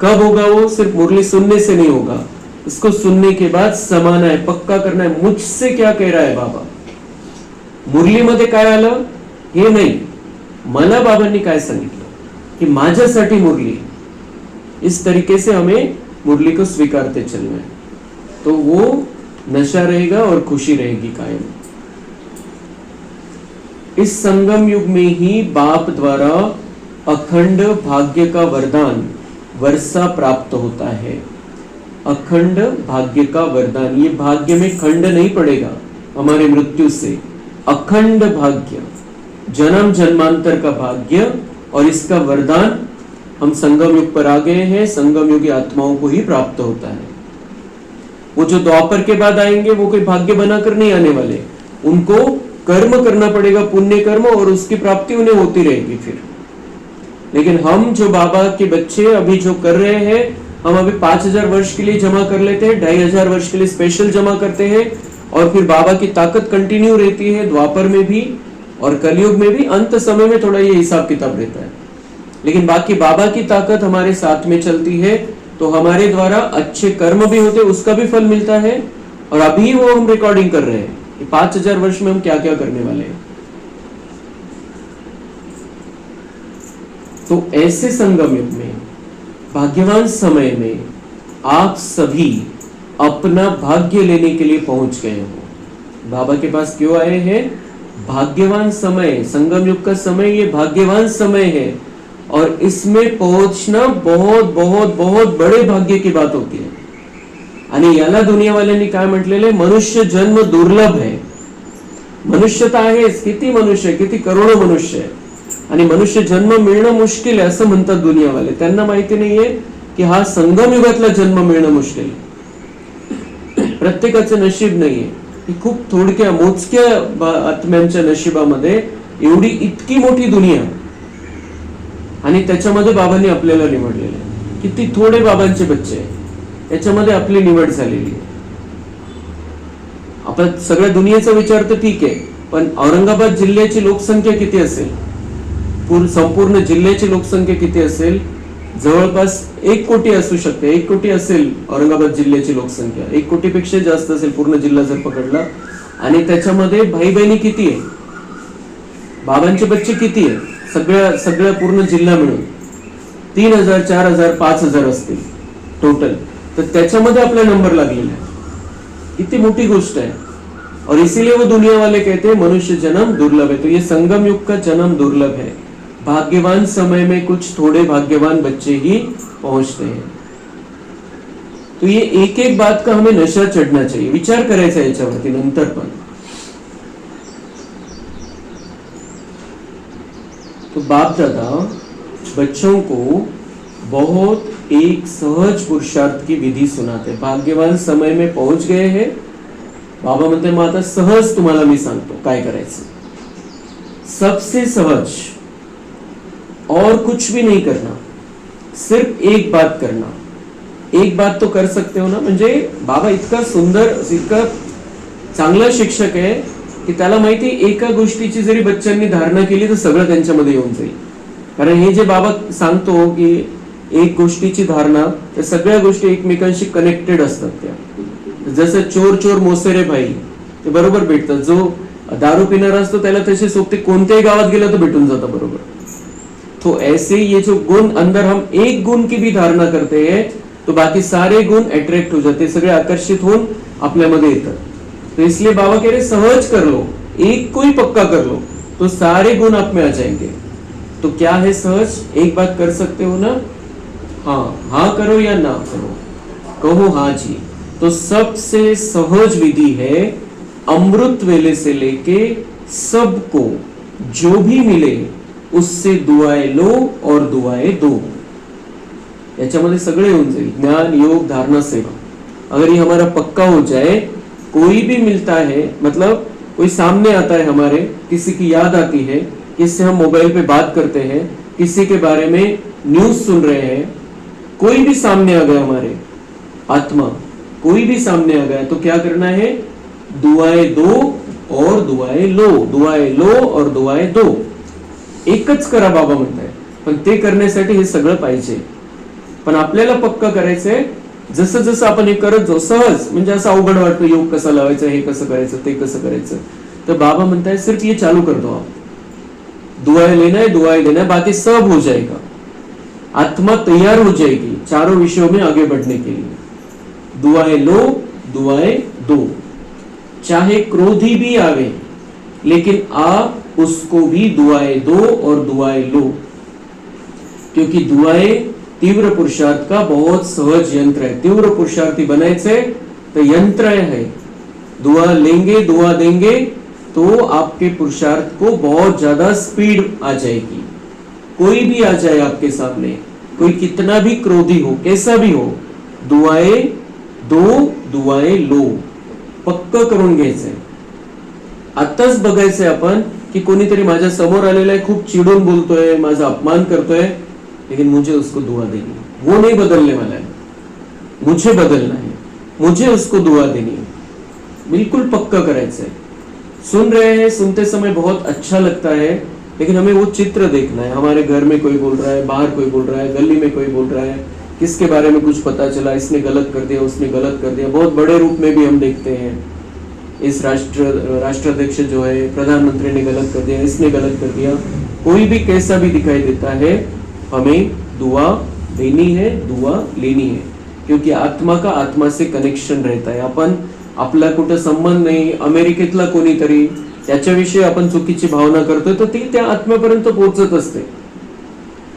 कब होगा वो? सिर्फ मुरली सुनने से नहीं होगा, इसको सुनने के बाद समाना है, पक्का करना है, मुझसे क्या कह रहा है बाबा. मुरलीमध्ये काय आलं हे नाही, मला बाबांनी काय सांगितलं की माझ्यासाठी मुरली. इस तरीके से हमें मुरली को स्वीकारते चलना है, तो वो नशा रहेगा और खुशी रहेगी कायम. इस संगम युग में ही बाप द्वारा अखंड भाग्य का वरदान वर्षा प्राप्त होता है. अखंड भाग्य का वरदान, ये भाग्य में खंड नहीं पड़ेगा हमारे मृत्यु से. अखंड भाग्य, जन्म जन्मांतर का भाग्य, और इसका वरदान हम संगम युग पर आ गए हैं, संगम युगी आत्माओं को ही प्राप्त होता है. वो जो द्वापर के बाद आएंगे वो कोई भाग्य बनाकर नहीं आने वाले, उनको कर्म करना पड़ेगा, पुण्य कर्म, और उसकी प्राप्ति उन्हें होती रहेगी फिर. लेकिन हम जो बाबा के बच्चे अभी जो कर रहे हैं, हम अभी 5000 वर्ष के लिए जमा कर लेते हैं, 2500 वर्ष के लिए स्पेशल जमा करते हैं, और फिर बाबा की ताकत कंटिन्यू रहती है द्वापर में भी और कलयुग में भी. अंत समय में थोड़ा ये हिसाब किताब रहता है, लेकिन बाकी बाबा की ताकत हमारे साथ में चलती है, तो हमारे द्वारा अच्छे कर्म भी होते, उसका भी फल मिलता है. और अभी वो हम रिकॉर्डिंग कर रहे हैं कि 5000 वर्ष में हम क्या क्या करने वाले हैं. तो ऐसे संगम युग में, भाग्यवान समय में आप सभी अपना भाग्य लेने के लिए पहुंच गए हो. बाबा के पास क्यों आए हैं? भाग्यवान समय, संगम युग का समय ये भाग्यवान समय है, और इसमें पहुंचना बहुत बहुत बहुत बड़े भाग्य की बात होती है. आणि याला दुनियावाल्यांनी काय म्हटलेले? मनुष्य जन्म दुर्लभ है. मनुष्यता आहे, किती मनुष्य, किती करोडो मनुष्य आहे, आणि मनुष्य जन्म मिळणं मुश्किल आहे असं म्हणतात दुनियावाले. त्यांना माहिती नाहीये की हा संगम युगातला जन्म मिळणं मुश्किल आहे. प्रत्येकाचं नशीब नाहीये. ही खूप थोडक्या मोजक्या आत्म्यांच्या नशिबामध्ये एवढी इतकी मोठी दुनिया, आणि त्याच्यामध्ये बाबांनी आपल्याला निवडलेलं आहे. किती थोडे बाबांचे बच्चे, याच्यामध्ये आपली निवड झालेली आहे. आपण सगळ्या दुनियेचा विचार तर ठीक आहे, पण औरंगाबाद जिल्ह्याची लोकसंख्या किती असेल? संपूर्ण जिल्ह्याची लोकसंख्या किती असेल? जवळपास 1 कोटी असू शकते. 1 कोटी असेल औरंगाबाद जिल्ह्याची लोकसंख्या. 1 कोटीपेक्षा जास्त असेल पूर्ण जिल्हा जर पकडला. आणि त्याच्यामध्ये भाई बहिणी किती आहे? बाबांचे बच्चे किती आहे? सगळ्या पूर्ण जिल्हा मिळून 3000, 4000, 5000 असतील टोटल. तर त्याच्यामध्ये आपला नंबर लागलेला आहे. किती मोठी गोष्ट है। और इसीलिए वो दुनिया वाले कहते हैं मनुष्य जन्म दुर्लभ है। तो ये संगम युग का जन्म दुर्लभ है। भाग्यवान समय में कुछ थोड़े भाग्यवान बच्चे ही पहुंचते हैं। तो ये एक एक बात का हमें नशा चढ़ना चाहिए, विचार करायचा याच्यावरती नंतर पण। तो बाप दादा बच्चों को बहुत एक सहज पुरुषार्थ की विधि सुनाते। भाग्यवान समय में पहुंच गए हैं, बाबा म्हणते मग आता सहज तुम्हाला मी सांगतो काय करायचं। सबसे सहज, और कुछ भी नहीं करना, सिर्फ एक बात करना। एक बात तो कर सकते हो ना, म्हणजे बाबा इतका सुंदर, इतका चांगला शिक्षक आहे की त्याला माहिती एका गोष्टीची जरी बच्चांनी धारणा केली तर सगळं त्यांच्यामध्ये येऊन जाईल। कारण हे जे बाबा सांगतो की एक गोष्टीची धारणा, तर सगळ्या गोष्टी एकमेकांशी कनेक्टेड असतात त्या। जसं चोर चोर मोसेरे भाई, ते बरोबर भेटतात। जो दारू पिणारा असतो त्याला तसे सोबते कोणत्याही गावात गेला तर भेटून जातं बरोबर। तो ऐसे ये जो गुण अंदर, हम एक गुण की भी धारणा करते हैं तो बाकी सारे गुण अट्रैक्ट हो जाते, सगळे आकर्षित होऊन आपल्यामध्ये येतात। तो इसलिए बाबा कह रहे सहज कर लो, एक कोई पक्का कर लो तो सारे गुण आप में आ जाएंगे। तो क्या है सहज? एक बात कर सकते हो ना, हाँ हाँ करो या ना करो, कहो हाँ जी। तो सबसे सहज विधि है अमृत वेले से लेके सबको जो भी मिले उससे दुआएं लो और दुआएं दो। याच्यामध्ये सगळे होऊन जाईल, ज्ञान योग धारणा सेवा। अगर ये हमारा पक्का हो जाए, कोई भी मिलता है, मतलब कोई सामने आता है हमारे, किसी की याद आती है, किससे हम मोबाइल पे बात करते हैं, किसी के बारे में न्यूज सुन रहे हैं, कोई भी सामने आ गया हमारे आत्मा, कोई भी सामने आ गया, तो क्या करना है? दुआएं दो और दुआएं लो, दुआएं लो और दुआएं दो। एकच करा बाबा म्हणताय, पण ते करण्यासाठी हे सगळं पाहिजे। पण आपल्याला पक्का करायचंय, जसं जसं आपण हे करत जाऊ सहज, म्हणजे असं अवघड वाटतं योग कसा लावायचा, हे कसं करायचं, ते कसं करायचं, तर बाबा म्हणताय सिर्फ ये चालू कर दो आप, दुआएं लेना है, दुआएं देना है, बाकी सब हो जाएगा। आत्मा तैयार हो जाएगी चारों विषयों में आगे बढ़ने के लिए। दुआएं लो, दुआएं दो। चाहे क्रोधी भी आवे लेकिन आप उसको भी दुआएं दो और दुआएं लो, क्योंकि दुआएं तीव्र पुरुषार्थ का बहुत सहज यंत्र है। तीव्र पुरुषार्थी बनायचे तो यंत्र है। दुआ लेंगे, दुआ देंगे तो आपके पुरुषार्थ को बहुत ज्यादा स्पीड आ जाएगी। कोई भी आ जाए आपके सामने, कोई कितना भी क्रोधी हो, कैसा भी हो, दुआएं दो, दुआएं लो, पक्क करून घ्यायचंय। आताच बघायचंय आपण की कोणीतरी माझ्या समोर आलेला आहे, खूप चिडून बोलतोय, माझा अपमान करतोय, लेकिन मुझे उसको दुआ देनी है। वो नहीं बदलने वाला है, मुझे बदलना है, मुझे उसको दुआ देनी है। बिल्कुल पक्का करायचं है। सुन रहे हैं, सुनते समय बहुत अच्छा लगता है, लेकिन हमें वो चित्र देखना है। हमारे घर में कोई बोल रहा है, बाहर कोई बोल रहा है, गली में कोई बोल रहा है, किसके बारे में कुछ पता चला, इसने गलत कर दिया, उसने गलत कर दिया। बहुत बड़े रूप में भी हम देखते हैं, इस राष्ट्राध्यक्ष जो है, प्रधानमंत्री ने गलत कर दिया, इसने गलत कर दिया। कोई भी कैसा भी दिखाई देता है, हमें दुआ देनी है, दुआ लेनी है, क्योंकि आत्मा का आत्मा से कनेक्शन रहता है। आपण आपला कुठं संबंध नाही, अमेरिकेतला कोणीतरी त्याच्याविषयी आपण चुकीची भावना करतोय, तर ती त्या आत्म्यापर्यंत पोहोचत असते।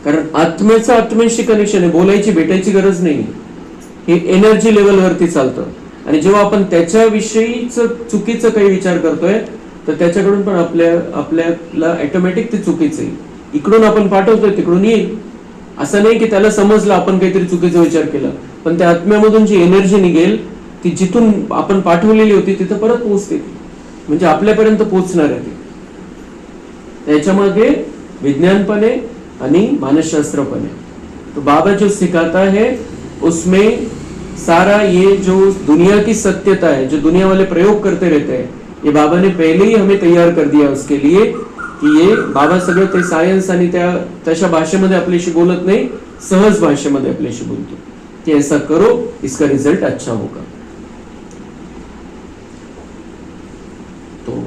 कारण आत्म्याचं आत्म्याशी कनेक्शन आहे, बोलायची भेटायची गरज नाही, हे एनर्जी लेवल वरती चालतं। आणि जेव्हा आपण त्याच्याविषयीच चुकीचं काही विचार करतोय, तर त्याच्याकडून पण आपल्याला ऑटोमॅटिक ते चुकीचं येईल। इकडून आपण पाठवतोय तिकडून येईल। असं नाही की त्याला समजलं आपण काहीतरी चुकीचा विचार केला, पण त्या आत्म्यामधून जी एनर्जी निघेल ती जिथून आपण पाठवलेली होती तिथं परत पोहोचते, म्हणजे आपल्यापर्यंत पोहोचणार आहे ती। त्याच्यामध्ये विज्ञान पण आहे आणि मानसशास्त्र पण आहे। तो बाबा जो सिखाता है उसमें सारा ये जो दुनिया की सत्यता है, जो दुनिया वाले प्रयोग करते रहते हैं, ये बाबा ने पहले ही हमें तयार कर दिया उसके लिए की ये बाबा सगळं ते सायन्स आणि तशा भाषेमध्ये आपल्याशी बोलत नाही, सहज भाषेमध्ये आपल्याशी बोलतो कि ऐसा करो, इसका रिजल्ट अच्छा होगा. तो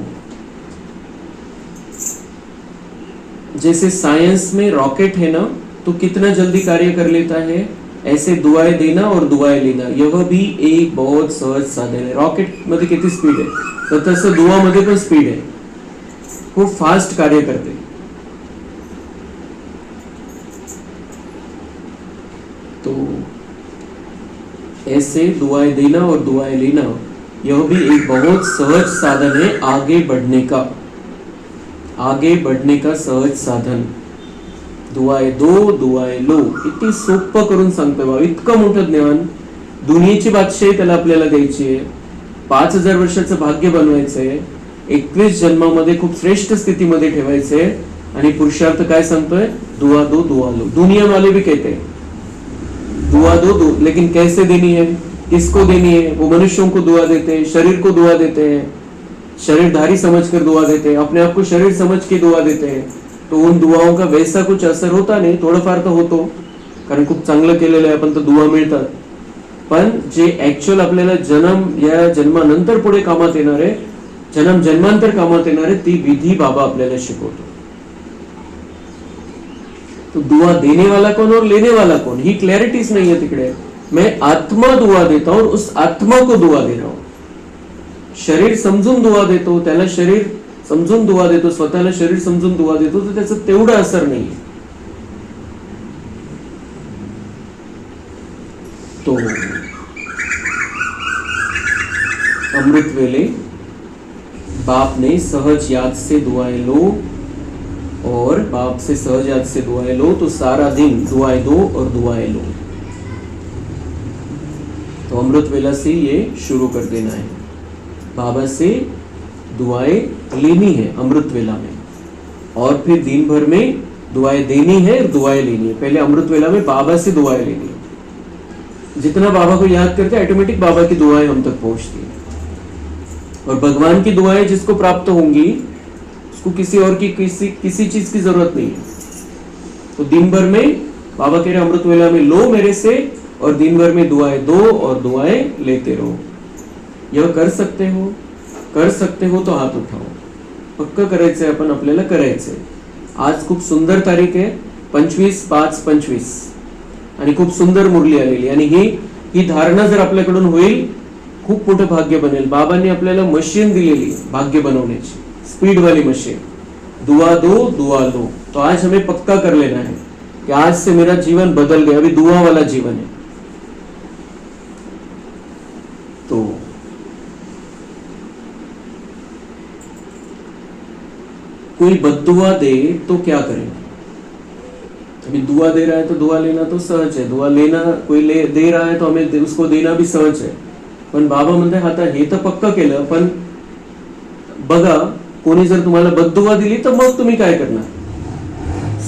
जैसे साइंस में रॉकेट है ना, तो कितना जल्दी कार्य कर लेता है, ऐसे दुआएं देना और दुआएं लेना यह भी एक बहुत सहज साधन है. रॉकेट मध्ये किती स्पीड आहे, तर तसं दुआ मध्ये पण स्पीड आहे, खूप फास्ट कार्य करते. तो ऐसे दुआएं देना और दुआएं लेना यह भी एक बहुत सहज साधन है आगे बढ़ने का, आगे बढ़ने का सहज साधन. दुआएं दो दुआएं लो, किती सोपं करून सांगतोय बाबा. इतकं मोठं ज्ञान, दुनियेची बादशाही त्याला आपल्याला द्यायची आहे, 5000 वर्षाचं भाग्य बनवायचंय, 21 जन्मामध्ये खूप श्रेष्ठ स्थितीमध्ये ठेवायचंय. आणि पुरुषार्थ काय सांगतोय, दुआ दो दुआ लो. दुनिया वाले भी कहते हैं दुआ दो दो, लेकिन कैसे देनी है, किसको देनी है. वो मनुष्यों को दुआ देते हैं, शरीर को दुआ देते हैं, शरीरधारी समझकर दुआ देते हैं, अपने आप को शरीर समझ के दुआ देते हैं. तो उन दुआओं का वैसा कुछ असर होता नाही, थोडंफार तर होतो, कारण खूप चांगलं केलेलं आहे आपण, तर दुआ मिळतात. पण जे ऍक्च्युअल आपल्याला जन्म या जन्मानंतर पुढे कामात येणार आहे, जन्म जन्मांतर कामात येणार आहे, ती विधी बाबा आपल्याला शिकवतो. तो दुआ देने वाला कौन और लेने वाला कौन, ही क्लैरिटीज नहीं है तिकडे. मैं आत्मा दुआ देता हूं, उस आत्मा को दुआ दे रहा हूं. शरीर समजून दुआ देतो, त्याला शरीर समजून दुआ देतो, स्वतःला शरीर समजून दुआ देतो, तर त्याचा तेवढा असर नाही. तो अमृत वेले बाप ने सहज याद से दुआएं लो, और बाप से सहज याद से दुआएं लो, तो सारा दिन दुआएं दो और दुआएं लो. तो अमृत वेला से ये शुरू कर देना है, बाबा से दुआएं लेनी है अमृत वेला में, और फिर दिन भर में दुआएं देनी है और दुआएं लेनी है. पहले अमृत वेला में बाबा से दुआएं लेनी है. जितना बाबा को याद करते हैं, ऑटोमेटिक बाबा की दुआएं हम तक पहुंचती है. और भगवान की दुआएं जिसको प्राप्त होंगी, उसको किसी और की किसी चीज की जरूरत नहीं है. तो दिन भर में बाबा कह रहे अमृत वेला में लो मेरे से, और दिन भर में दुआएं दो और दुआएं लेते रहो. यह कर सकते हो, कर सकते हो तो हात उठाओ. पक्क करायचंय आपण, आपल्याला करायचंय. आज खूप सुंदर तारीख आहे, 25/5/25, आणि खूप सुंदर मुरली आलेली. आणि ही धारणा जर आपल्याकडून होईल, खूप मोठं भाग्य बनेल. बाबांनी आपल्याला मशीन दिलेली भाग्य बनवण्याची, स्पीड वाली मशीन. दुआ दो दुआ लो. तो आज हमें पक्का कर लेना है कि आज से मेरा जीवन बदल गया, अभी दुआ वाला जीवन है. तो कोई बद्दुआ दे तो क्या करें. अभी दुआ दे रहा है तो दुआ लेना तो सहज है, दुआ लेना कोई दे रहा है तो हमें उसको देना भी सहज है. पण बाबा म्हणते आता हे तर पक्क केलं, पण बघा कोणी जर तुम्हाला बद्दुआ दिली तर मग तुम्ही काय करणार.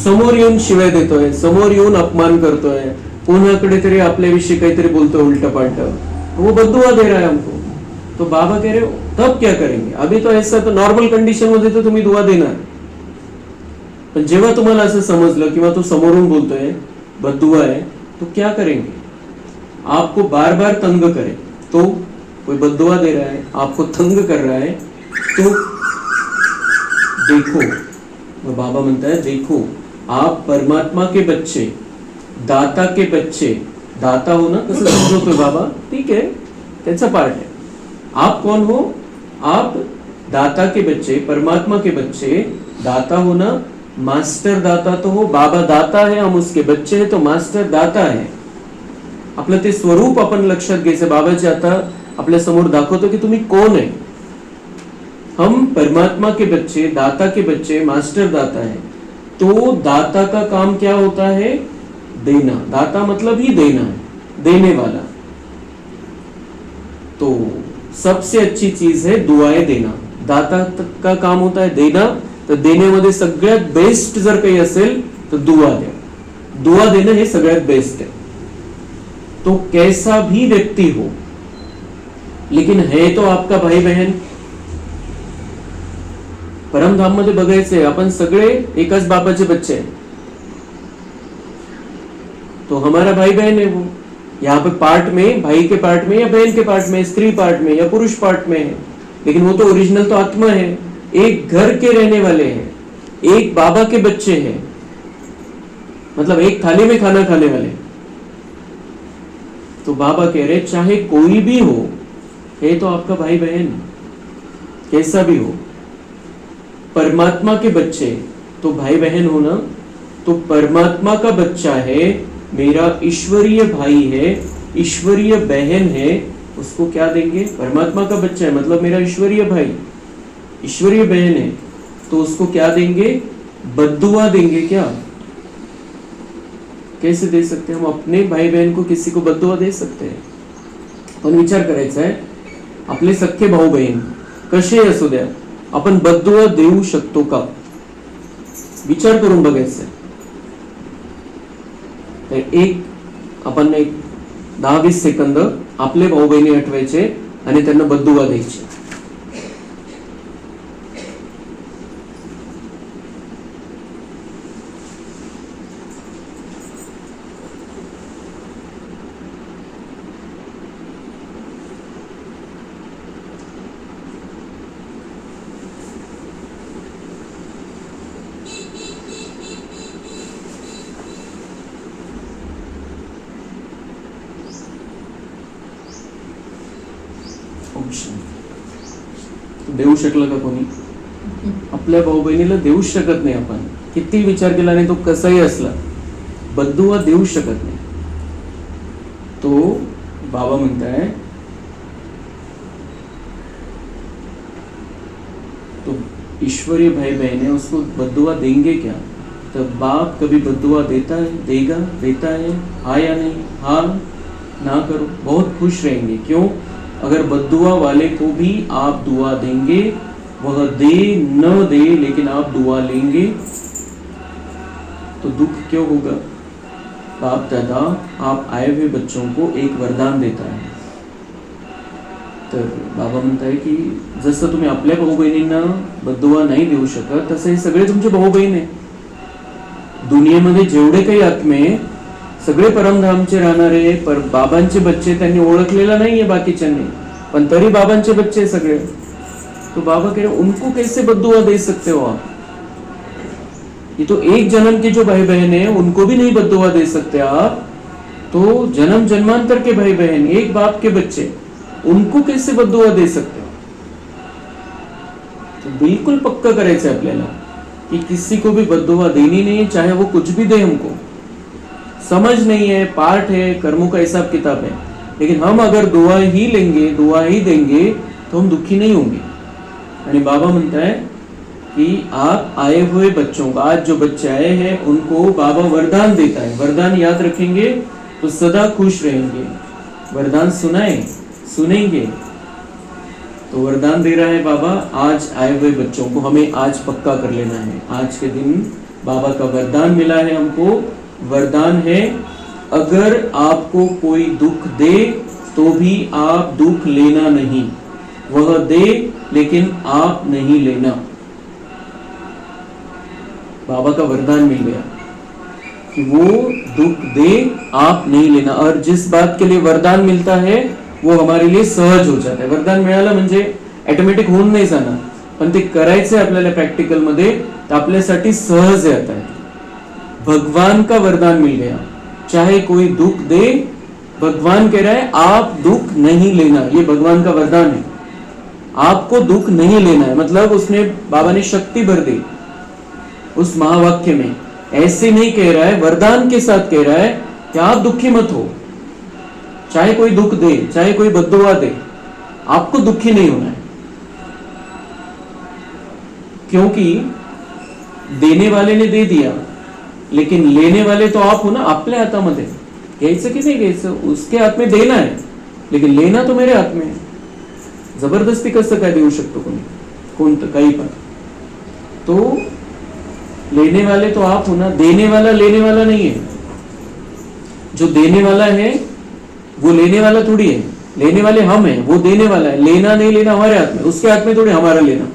समोर येऊन शिवाय देतोय, समोर येऊन अपमान करतोय, कोणाकडे तरी आपल्याविषयी काहीतरी बोलतोय उलट पालट, वो बद्दुआ दे रहा है हमको. तो बाबा कह रहे हो तब क्या करेंगे. अभी तो ऐसा तो नॉर्मल कंडिशन मध्ये तो तुम्ही दुआ देणार, पण जेव्हा तुम्हाला असं समजलं किंवा तो समोरून बोलतोय बद्दुआ है, तो क्या करेंगे. आपको बार बार तंग करे, तो कोई बद्दुआ दे रहा है, आपको तंग कर रहा है, तो देखो. बाबा म्हणता है देखो आप परमात्मा के बच्चे, दाता के बच्चे. दाता हो ना, कसं समजवतोय बाबा, ठीक है त्याचा पार्ट है. आप कौन हो, आप दाता के बच्चे, परमात्मा के बच्चे. दाता हो ना, मास्टर दाता तो हो. बाबा दाता है, हम उसके बच्चे हैं, तो मास्टर दाता है. आपलं ते स्वरूप आपण लक्षात घ्यायचं. बाबाजी आता आपल्या समोर दाखवतो की तुम्ही कोण आहे. हम परमात्मा के बच्चे, दाता के बच्चे, मास्टर दाता है. तो दाता का काम क्या होता है, देना. दाता मतलब ही देना है, देने वाला. तो सबसे अच्छी चीज है दुआएं देना. दाता का काम होता है देना, तर देण्यामध्ये सगळ्यात बेस्ट जर काही असेल तर दुआ द्या. दुआ देणं हे सगळ्यात बेस्ट आहे. तो कैसा भी व्यक्ति हो, लेकिन है तो आपका भाई बहन. परमधाम मध्ये बघायचंय आपण सगळे एकाच बापाचे बच्चे हैं, तो हमारा भाई बहन है वो. यहाँ पे पार्ट में, भाई के पार्ट में या बहन के पार्ट में, स्त्री पार्ट में या पुरुष पार्ट में है, लेकिन वो तो ओरिजिनल तो आत्मा है. एक घर के रहने वाले हैं, एक बाबा के बच्चे हैं, मतलब एक थाली में खाना खाने वाले. तो बाबा कह रहे चाहे कोई भी हो, है तो आपका भाई बहन, कैसा भी हो. परमात्मा के बच्चे तो भाई बहन हो ना. तो परमात्मा का बच्चा है, मेरा ईश्वरीय भाई है, ईश्वरीय बहन है, उसको क्या देंगे? परमात्मा का बच्चा है मतलब मेरा ईश्वरीय भाई, ईश्वरीय बहन है, तो उसको क्या देंगे? बद्दुआ देंगे. क्या कैसे दे सकते हैं हम अपने भाई बहन को? किसी को बद्दुआ दे सकते हैं? पण विचार करायचा आहे, आपले सख्खे भाऊ बहीण कसे असू द्या, आपण बद्दुआ देऊ शकतो का? विचार करून बघायचं. एक आपण एक 10-20 सेकंद आपले भाऊ बहिणी आठवायचे आणि त्यांना बद्दुआ द्यायचे. देऊ शकलं का कोणी? आपल्या भाऊ बहिणीला देऊच शकत नाही आपण, किती विचार केला नाही तो कसाही असला, बद्दुआ देऊ शकत नाही. तो बाबा म्हणताय तो ईश्वरीय भाई बहन है, उसको बद्दुआ देंगे क्या? तो बाप कभी बद्दुआ देता है, देगा, देता है, हाँ या नहीं? हाँ ना करो, बहुत खुश रहेंगे. क्यों? अगर बद्दुआ वाले को भी आप दुआ देंगे, वह दे न दे लेकिन आप दुआ लेंगे, तो दुख क्यों होगा? बाप दादा आप आए हुए बच्चों को एक वरदान देता है. तर बाबा म्हणताय की जसं तुम्ही आपल्या भाऊ बहिणींना बद्दुआ नाही देऊ शकत, तसं हे सगळे तुमचे भाऊ बहीण आहे. दुनियेमध्ये जेवढे काही आत्मे सगळे परमधामचे राहणारे बाबांचे बच्चे त्यांनी ओळखलेला नाहीये बाकीच्यांनी, पण तरी बाबांचे बच्चे सगळे. तो बाबा कह रहे उनको कैसे बद्दुआ दे सकते हो आप? ये तो एक जन्म के जो भाई बहन है उनको भी नहीं बद्दुआ दे सकते आप. तो जन्म जन्मांतर के भाई बहन, एक बाप के बच्चे, उनको कैसे बद्दुआ दे सकते हो? तो बिल्कुल पक्का करायचं है आपल्याला कि किसी को भी बद्दुआ देनी नहीं है, चाहे वो कुछ भी दे. हमको समझ नहीं है, पार्ट है, कर्मों का हिसाब किताब है, लेकिन हम अगर दुआ ही लेंगे, दुआ ही देंगे तो हम दुखी नहीं होंगे. यानी बाबा म्हणता है कि आप आए हुए बच्चों का, आज जो बच्चे आए हैं उनको बाबा वरदान देता है. वरदान याद रखेंगे तो सदा खुश रहेंगे. वरदान सुनेंगे. तो वरदान दे रहा है बाबा, आज आए हुए बच्चों को हमें आज पक्का कर लेना है. आज के दिन बाबा का वरदान मिला है हमको. वरदान है, अगर आपको कोई दुख दे तो भी आप दुख लेना नहीं. वह दे लेकिन आप नहीं लेना. बाबा का वरदान मिल गया कि वो दुख दे, आप नहीं लेना. और जिस बात के लिए वरदान मिलता है वो हमारे लिए सहज हो जाता है. वरदान मिळालं म्हणजे ऑटोमॅटिक होऊन नाही जाणार, पण ते करायचं आपल्याला प्रॅक्टिकल मध्ये, तर आपल्यासाठी सहज आता है. भगवान का वरदान मिल गया, चाहे कोई दुख दे, भगवान कह रहा है आप दुख नहीं लेना. ये भगवान का वरदान है, आपको दुख नहीं लेना है. मतलब उसने, बाबा ने शक्ति भर दी उस महावाक्य में. ऐसे नहीं कह रहा है, वरदान के साथ कह रहा है कि आप दुखी मत हो. चाहे कोई दुख दे, चाहे कोई बद्दुआ दे, आपको दुखी नहीं होना है. क्योंकि देने वाले ने दे दिया, लेकिन लेने वाले तो आप हो ना. आपल्या हातामध्ये घ्यायचं की नाही घ्यायचं उसके हात में देना है, लेकिन लेना तो मेरे हात में है. जबरदस्ती कसं काय देऊ शकतो कोणी? कोणतं काही पण. तो लेने वाले तो आप हो ना. देने वाला लेने वाला नहीं है. जो देने वाला है वो लेने वाला थोड़ी है, लेने वाले हम हैं, वो देने वाला है। लेना नहीं लेना हमारे हाथ में, उसके हाथ में थोड़ी हमारा लेना।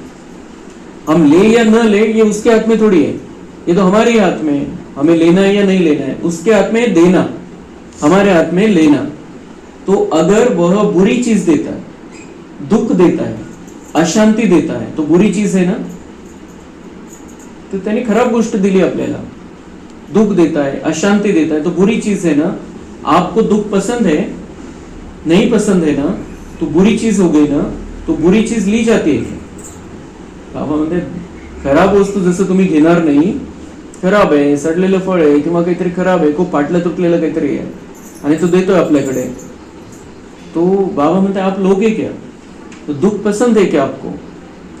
हम ले या न ले ये उसके हाथ में थोड़ी है, ये तो हमारे हाथ में है। हमें लेना है या नहीं लेना है, उसके हाथ में देना, हमारे हाथ में लेना। तो अगर वह बुरी चीज देता है, दुख देता है, अशांती देता है, तो बुरी चीज है ना। तो त्याने खराब गोष्ट दिली आपल्याला, दुख देता है, अशांति देता है, तो बुरी चीज है ना। आपको दुख पसंद है, नहीं पसंद है ना, तो बुरी चीज हो गई ना, तो बुरी चीज ली जाते है। बाबा म्हणते खराब वस्तू जसं तुम्ही घेणार नाही, खराब आहे, सडलेलं फळ आहे किंवा काहीतरी खराब आहे, खूप फाटलं तुटलेलं काहीतरी आहे आणि तो देतोय आपल्याकडे, तो बाबा म्हणते आप लोगे क्या? तो दुख पसंद है क्या आपको?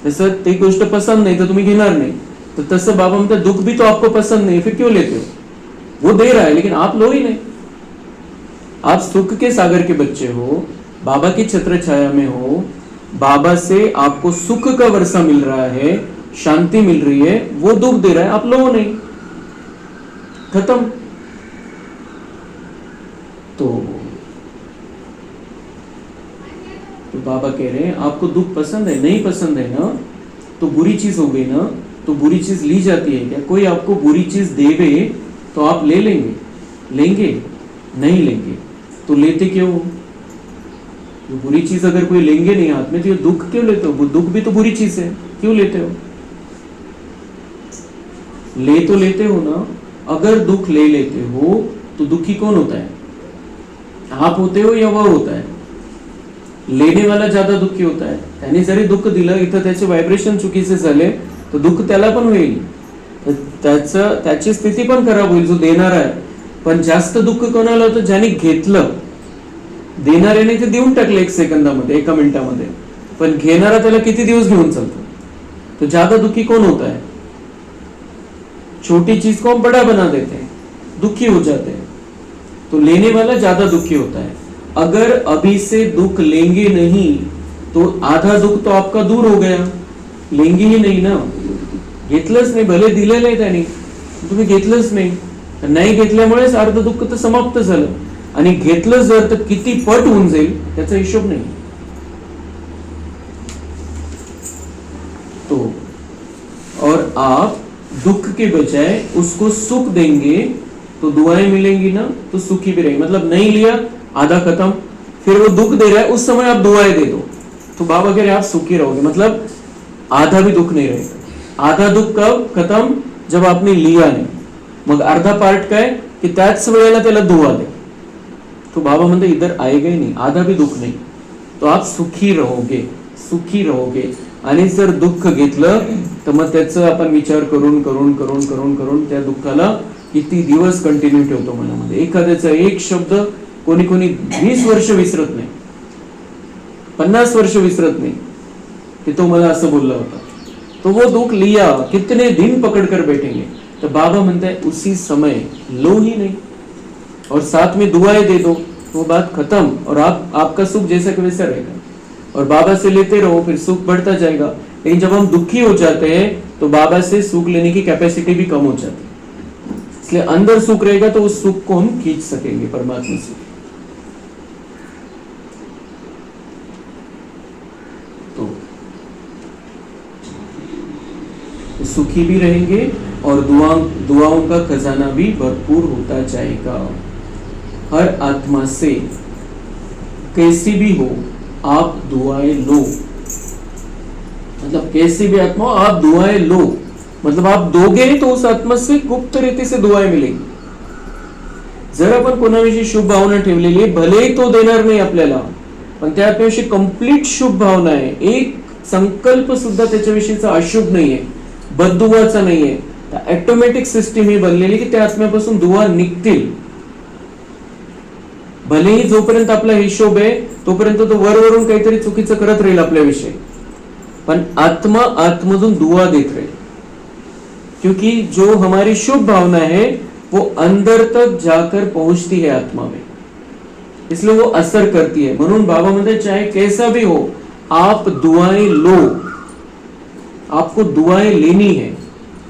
तसं ते गोष्ट पसंद नहीं तो तुम्ही घेणार नहीं, तो तसं बाबा म्हणते दुख भी तो आपको पसंद नहीं, फिर क्यों लेते हो? वो दे रहा है लेकिन आप लो ही नहीं। आप सुख के सागर के बच्चे हो, बाबा की छत्र छाया में हो, बाबा से आपको सुख का वर्षा मिल रहा है, शांति मिल रही है, वो दुख दे रहा है, आप लो नहीं, खत्म। तो बाबा कह रहे हैं आपको दुख पसंद है, नहीं पसंद है ना, तो बुरी चीज हो गई ना, तो बुरी चीज ली जाती है क्या? कोई आपको बुरी चीज देवे तो आप ले लेंगे, लेंगे नहीं लेंगे, तो लेते क्यों? तो बुरी चीज अगर कोई लेंगे नहीं हाथ में, तो ये दुख क्यों लेते हो? वो दुख भी तो बुरी चीज है, क्यों लेते हो? ले तो लेते हो ना। अगर दुख ले लेते हो तो दुखी कौन होता है? आप होते हो या वह होता है? लेने वाला ज्यादा दुखी होता है। त्याने जरी दुःख दिलं, इथं त्याचे व्हायब्रेशन चुकीचे झाले, तो दुःख त्याला पण होईल, त्याची स्थिती पण खराब होईल जो देणारा आहे। पण जास्त दुःख कोणाला होतं? ज्याने घेतलं, देणाऱ्याने ते देऊन टाकलं 1 सेकंदामध्ये, 1 मिनिटामध्ये, पण घेणारा त्याला किती दिवस घेऊन चालतो? तो ज्यादा दुखी कौन होता है? छोटी चीज को हम बड़ा बना देते हैं, दुखी हो जाते हैं। तो लेने वाला ज्यादा दुखी होता है। अगर अभी से दुख लेंगे नहीं तो आधा दुख तो आपका दूर हो गया, लेंगे ही नहीं ना, घेतलंच नाही, भले दिलेलं आहे त्याने, तुम्ही घेतलंच नाही, नाही घेतल्यामुळेच अर्ध दुःख तर समाप्त झालं, आणि घेतलं जर तर किती पट होऊन जाईल त्याचा हिशोब नाही। तो और आप दुख के बजाय उसको सुख देंगे तो दुआएं मिलेंगी ना, तो सुखी भी रहेंगे। मतलब नहीं लिया, आधा खत्म, फिर वो दुख दे रहा है, उस समय आप दुआएं दे दो, तो बाबा कह रहे आप सुखी रहोगे। मतलब आधा भी दुख नहीं रहेगा। आधा दुख कब खत्म? जब आपने लिया नहीं। मग अर्धा पार्ट काय की त्याच वेळेला त्याला दुआ दे, तो बाबा म्हणते इधर आएगा ही नहीं, आधा भी दुख नहीं, तो आप सुखी रहोगे, सुखी रहोगे। आणि जर दुःख घेतलं तर मग त्याचं आपण विचार करून करून करून करून करून त्या दुःखाला किती दिवस कंटिन्यू ठेवतो मनामध्ये। एखाद्याचा एक शब्द कोणी कोणी 20 वर्ष विसरत नाही, 50 वर्ष विसरत नहीं कि तो मला असं बोलला होता, तो वो दुख लिया, कितने दिन पकड़ कर बैठेंगे। तो बाबा म्हणता है उसी समय लो ही नहीं, और साथ में दुआएं दे दो, वो बात खत्म, और आपका सुख जैसा कि वैसा रहेगा। और बाबा से लेते रहो, फिर सुख बढ़ता जाएगा। लेकिन जब हम दुखी हो जाते हैं तो बाबा से सुख लेने की कैपेसिटी भी कम हो जाती है, इसलिए अंदर सुख रहेगा तो उस सुख को हम खींच सकेंगे परमात्मा से। तो सुखी भी रहेंगे और दुआओं का खजाना भी भरपूर होता जाएगा। हर आत्मा से कैसी भी हो आप दुआएं लो, मतलब कैसी भी आत्मा हो आप दुआएं लो, मतलब आप दोगे तो उस आत्मा से गुप्त रीति से दुआएं मिलेंगी। जर आपण कोणाविषयी शुभ भावना ठेवलेली आहे, भले तो देणार नाही आपल्याला, पण त्या आत्म्याविषयी कंप्लीट शुभ भावना आहे, एक संकल्प सुद्धा त्याच्याविषयीचा अशुभ नाहीये, बददुआचा नाहीये, ऑटोमॅटिक सिस्टीम ही बनलेली की त्या आत्म्यापासून दुआ निघतील। भलेही जोपर्यंत आपला हिशोब आहे तोपर्यंत तो वरवरून काहीतरी चुकीचं करत राहील आपल्याविषयी, पण आत्मा आत्मधून दुआ देत रहेल, क्योंकि जो हमारी शुभ भावना है वो अंदर तक जाकर पहुंचती है आत्मा में, इसलिए वो असर करती है। म्हणून बाबा म्हणते चाहे कैसा भी हो आप दुआएं लो, आपको दुआएं लेनी है,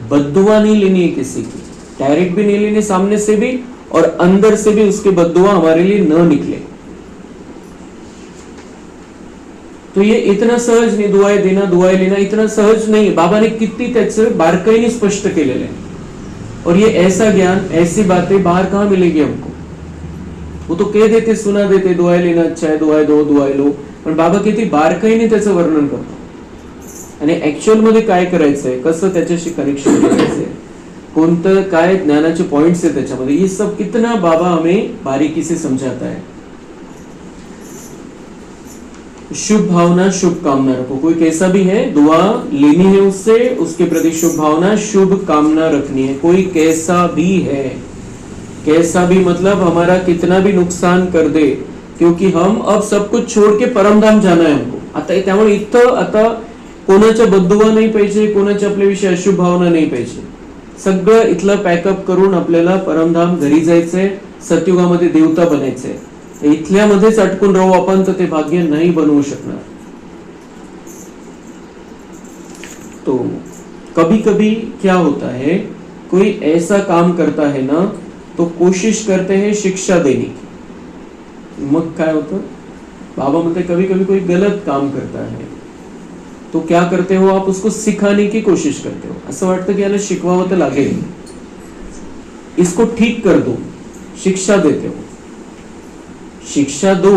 बद्दुआ नहीं लेनी है किसी की, डायरेक्ट भी नहीं लेनी सामने से भी, और अंदर से भी उसके बद्दुआ हमारे लिए न निकले। तो ये इतना सहज नहीं, दुआएं देना दुआएं लेना इतना सहज नहीं. बाबा ने किती त्याचं बारकाईने स्पष्ट केलेलं आहे. और ये ऐसा ज्ञान, ऐसी बातें बाहर कहाँ मिलेगी हमको. वो तो कह देते, सुना देते, दुआएं लेना अच्छा है, दुआएं दो, दुआएं लो. पण बाबा किती बारकाईने त्याचं वर्णन करतो. आणि ऍक्च्युअल मध्ये काय करायचंय, कसं त्याच्याशी कनेक्शन करायचंय, कोणतं काय ज्ञानाचे पॉइंट्स आहे त्याच्यामध्ये, ये सब कितना बाबा हमें बारीकी से समझाता है. शुभ भावना, शुभ कामना रखो. कोई कैसा भी है, दुआ लेनी है उससे, उसके प्रति शुभ भावना, शुभ कामना रखनी है. कोई कैसा भी है, कैसा भी मतलब हमारा कितना भी नुकसान कर दे, क्योंकि हम अब सब कुछ छोड़ के परमधाम जाना है हमको. आता त्यामुळे इथं आता कोणाच्या बद्दुवा नाही पाहिजे, कोणाच्या आपल्याविषयी अशुभ भावना नाही पाहिजे. सगळं इथलं पॅकअप करून आपल्याला परमधाम घरी जायचंय, सतयुगामध्ये देवता बनायचंय. इथल्यामध्येच अटकून राहू आपण तर ते भाग्य नाही बनवू शकणार. तो कभी कभी क्या होता है, कोई ऐसा काम करता है ना, तो कोशिश करते हैं शिक्षा देने की. मग काय होतं, बाबा म्हणते कभी कभी कोई गलत काम करता है तो क्या करते हो आप, उसको सिखाने की कोशिश करते हो. असं वाटतं की याला शिकवावं तर लागेल, इसको ठीक कर दो, शिक्षा देते हो. शिक्षा दो,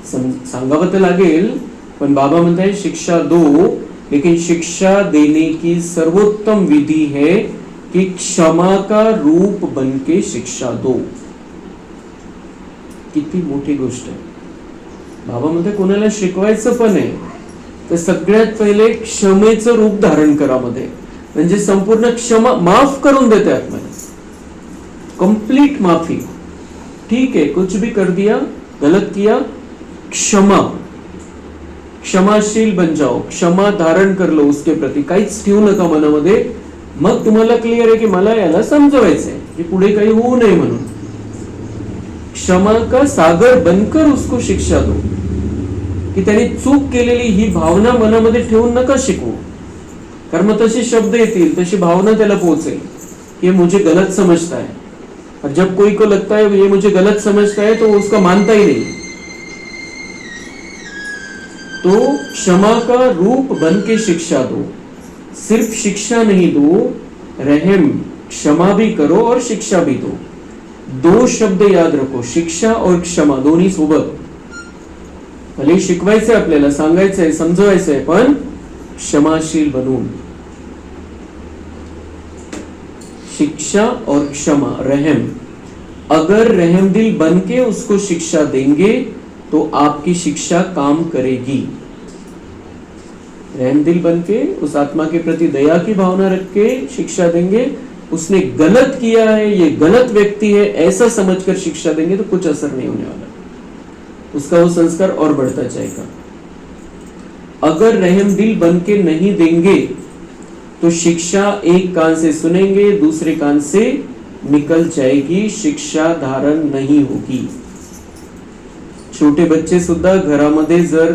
सांगावं तर लागेल, पण बाबा म्हणताय शिक्षा दो, लेकिन शिक्षा देने की सर्वोत्तम विधि है कि क्षमा का रूप बनके शिक्षा दो. किती मोठी गोष्ट आहे. बाबा म्हणते कोणाला शिकवायचं पण आहे तर सगळ्यात पहिले क्षमेचं रूप धारण करा मध्ये, म्हणजे संपूर्ण क्षमा, माफ करून देते आत्म्याला, कंप्लीट माफी. ठीक है, कुछ भी कर दिया, गलत किया, क्षमा, क्षमाशील बन जाओ, क्षमा धारण कर लो उसके प्रति, काहीच ठेवू नका मनामध्ये. मग तुम्हाला क्लिअर आहे की मला याला समजवायचंय की पुढे काही होऊ नये म्हणून. क्षमा का सागर बनकर उसको शिक्षा दो, की त्याने चूक केलेली ही भावना मनामध्ये ठेवून नका शिकवू. कारण मग तसे शब्द येतील, तशी भावना त्याला पोहोचेल की मुझे गलत समझता है. और जब कोई को लगता है ये मुझे गलत समझता है तो उसका मानता ही नहीं. तो क्षमा का रूप बन के शिक्षा दो. सिर्फ शिक्षा नहीं दो, रहम, क्षमा भी करो और शिक्षा भी दो. दो शब्द याद रखो, शिक्षा और क्षमा दोन्ही सोबत. भले शिकवायचंय आपल्याला, सांगायचंय, समजवायचंय, पण क्षमाशील बनून. शिक्षा और क्षमा, रहम. अगर रहम दिल बन के उसको शिक्षा देंगे तो आपकी शिक्षा काम करेगी. रहम दिल बन के उस आत्मा के प्रति दया की भावना रख के शिक्षा देंगे. उसने गलत किया है, ये गलत व्यक्ति है, ऐसा समझकर शिक्षा देंगे तो कुछ असर नहीं होने वाला, उसका वो संस्कार और बढ़ता जाएगा. अगर रहम दिल बन के नहीं देंगे तो शिक्षा एक कान से सुनेंगे, दूसरे कान से निकल जाएगी, शिक्षा धारण नहीं होगी. छोटे बच्चे सुद्धा घरामध्ये जर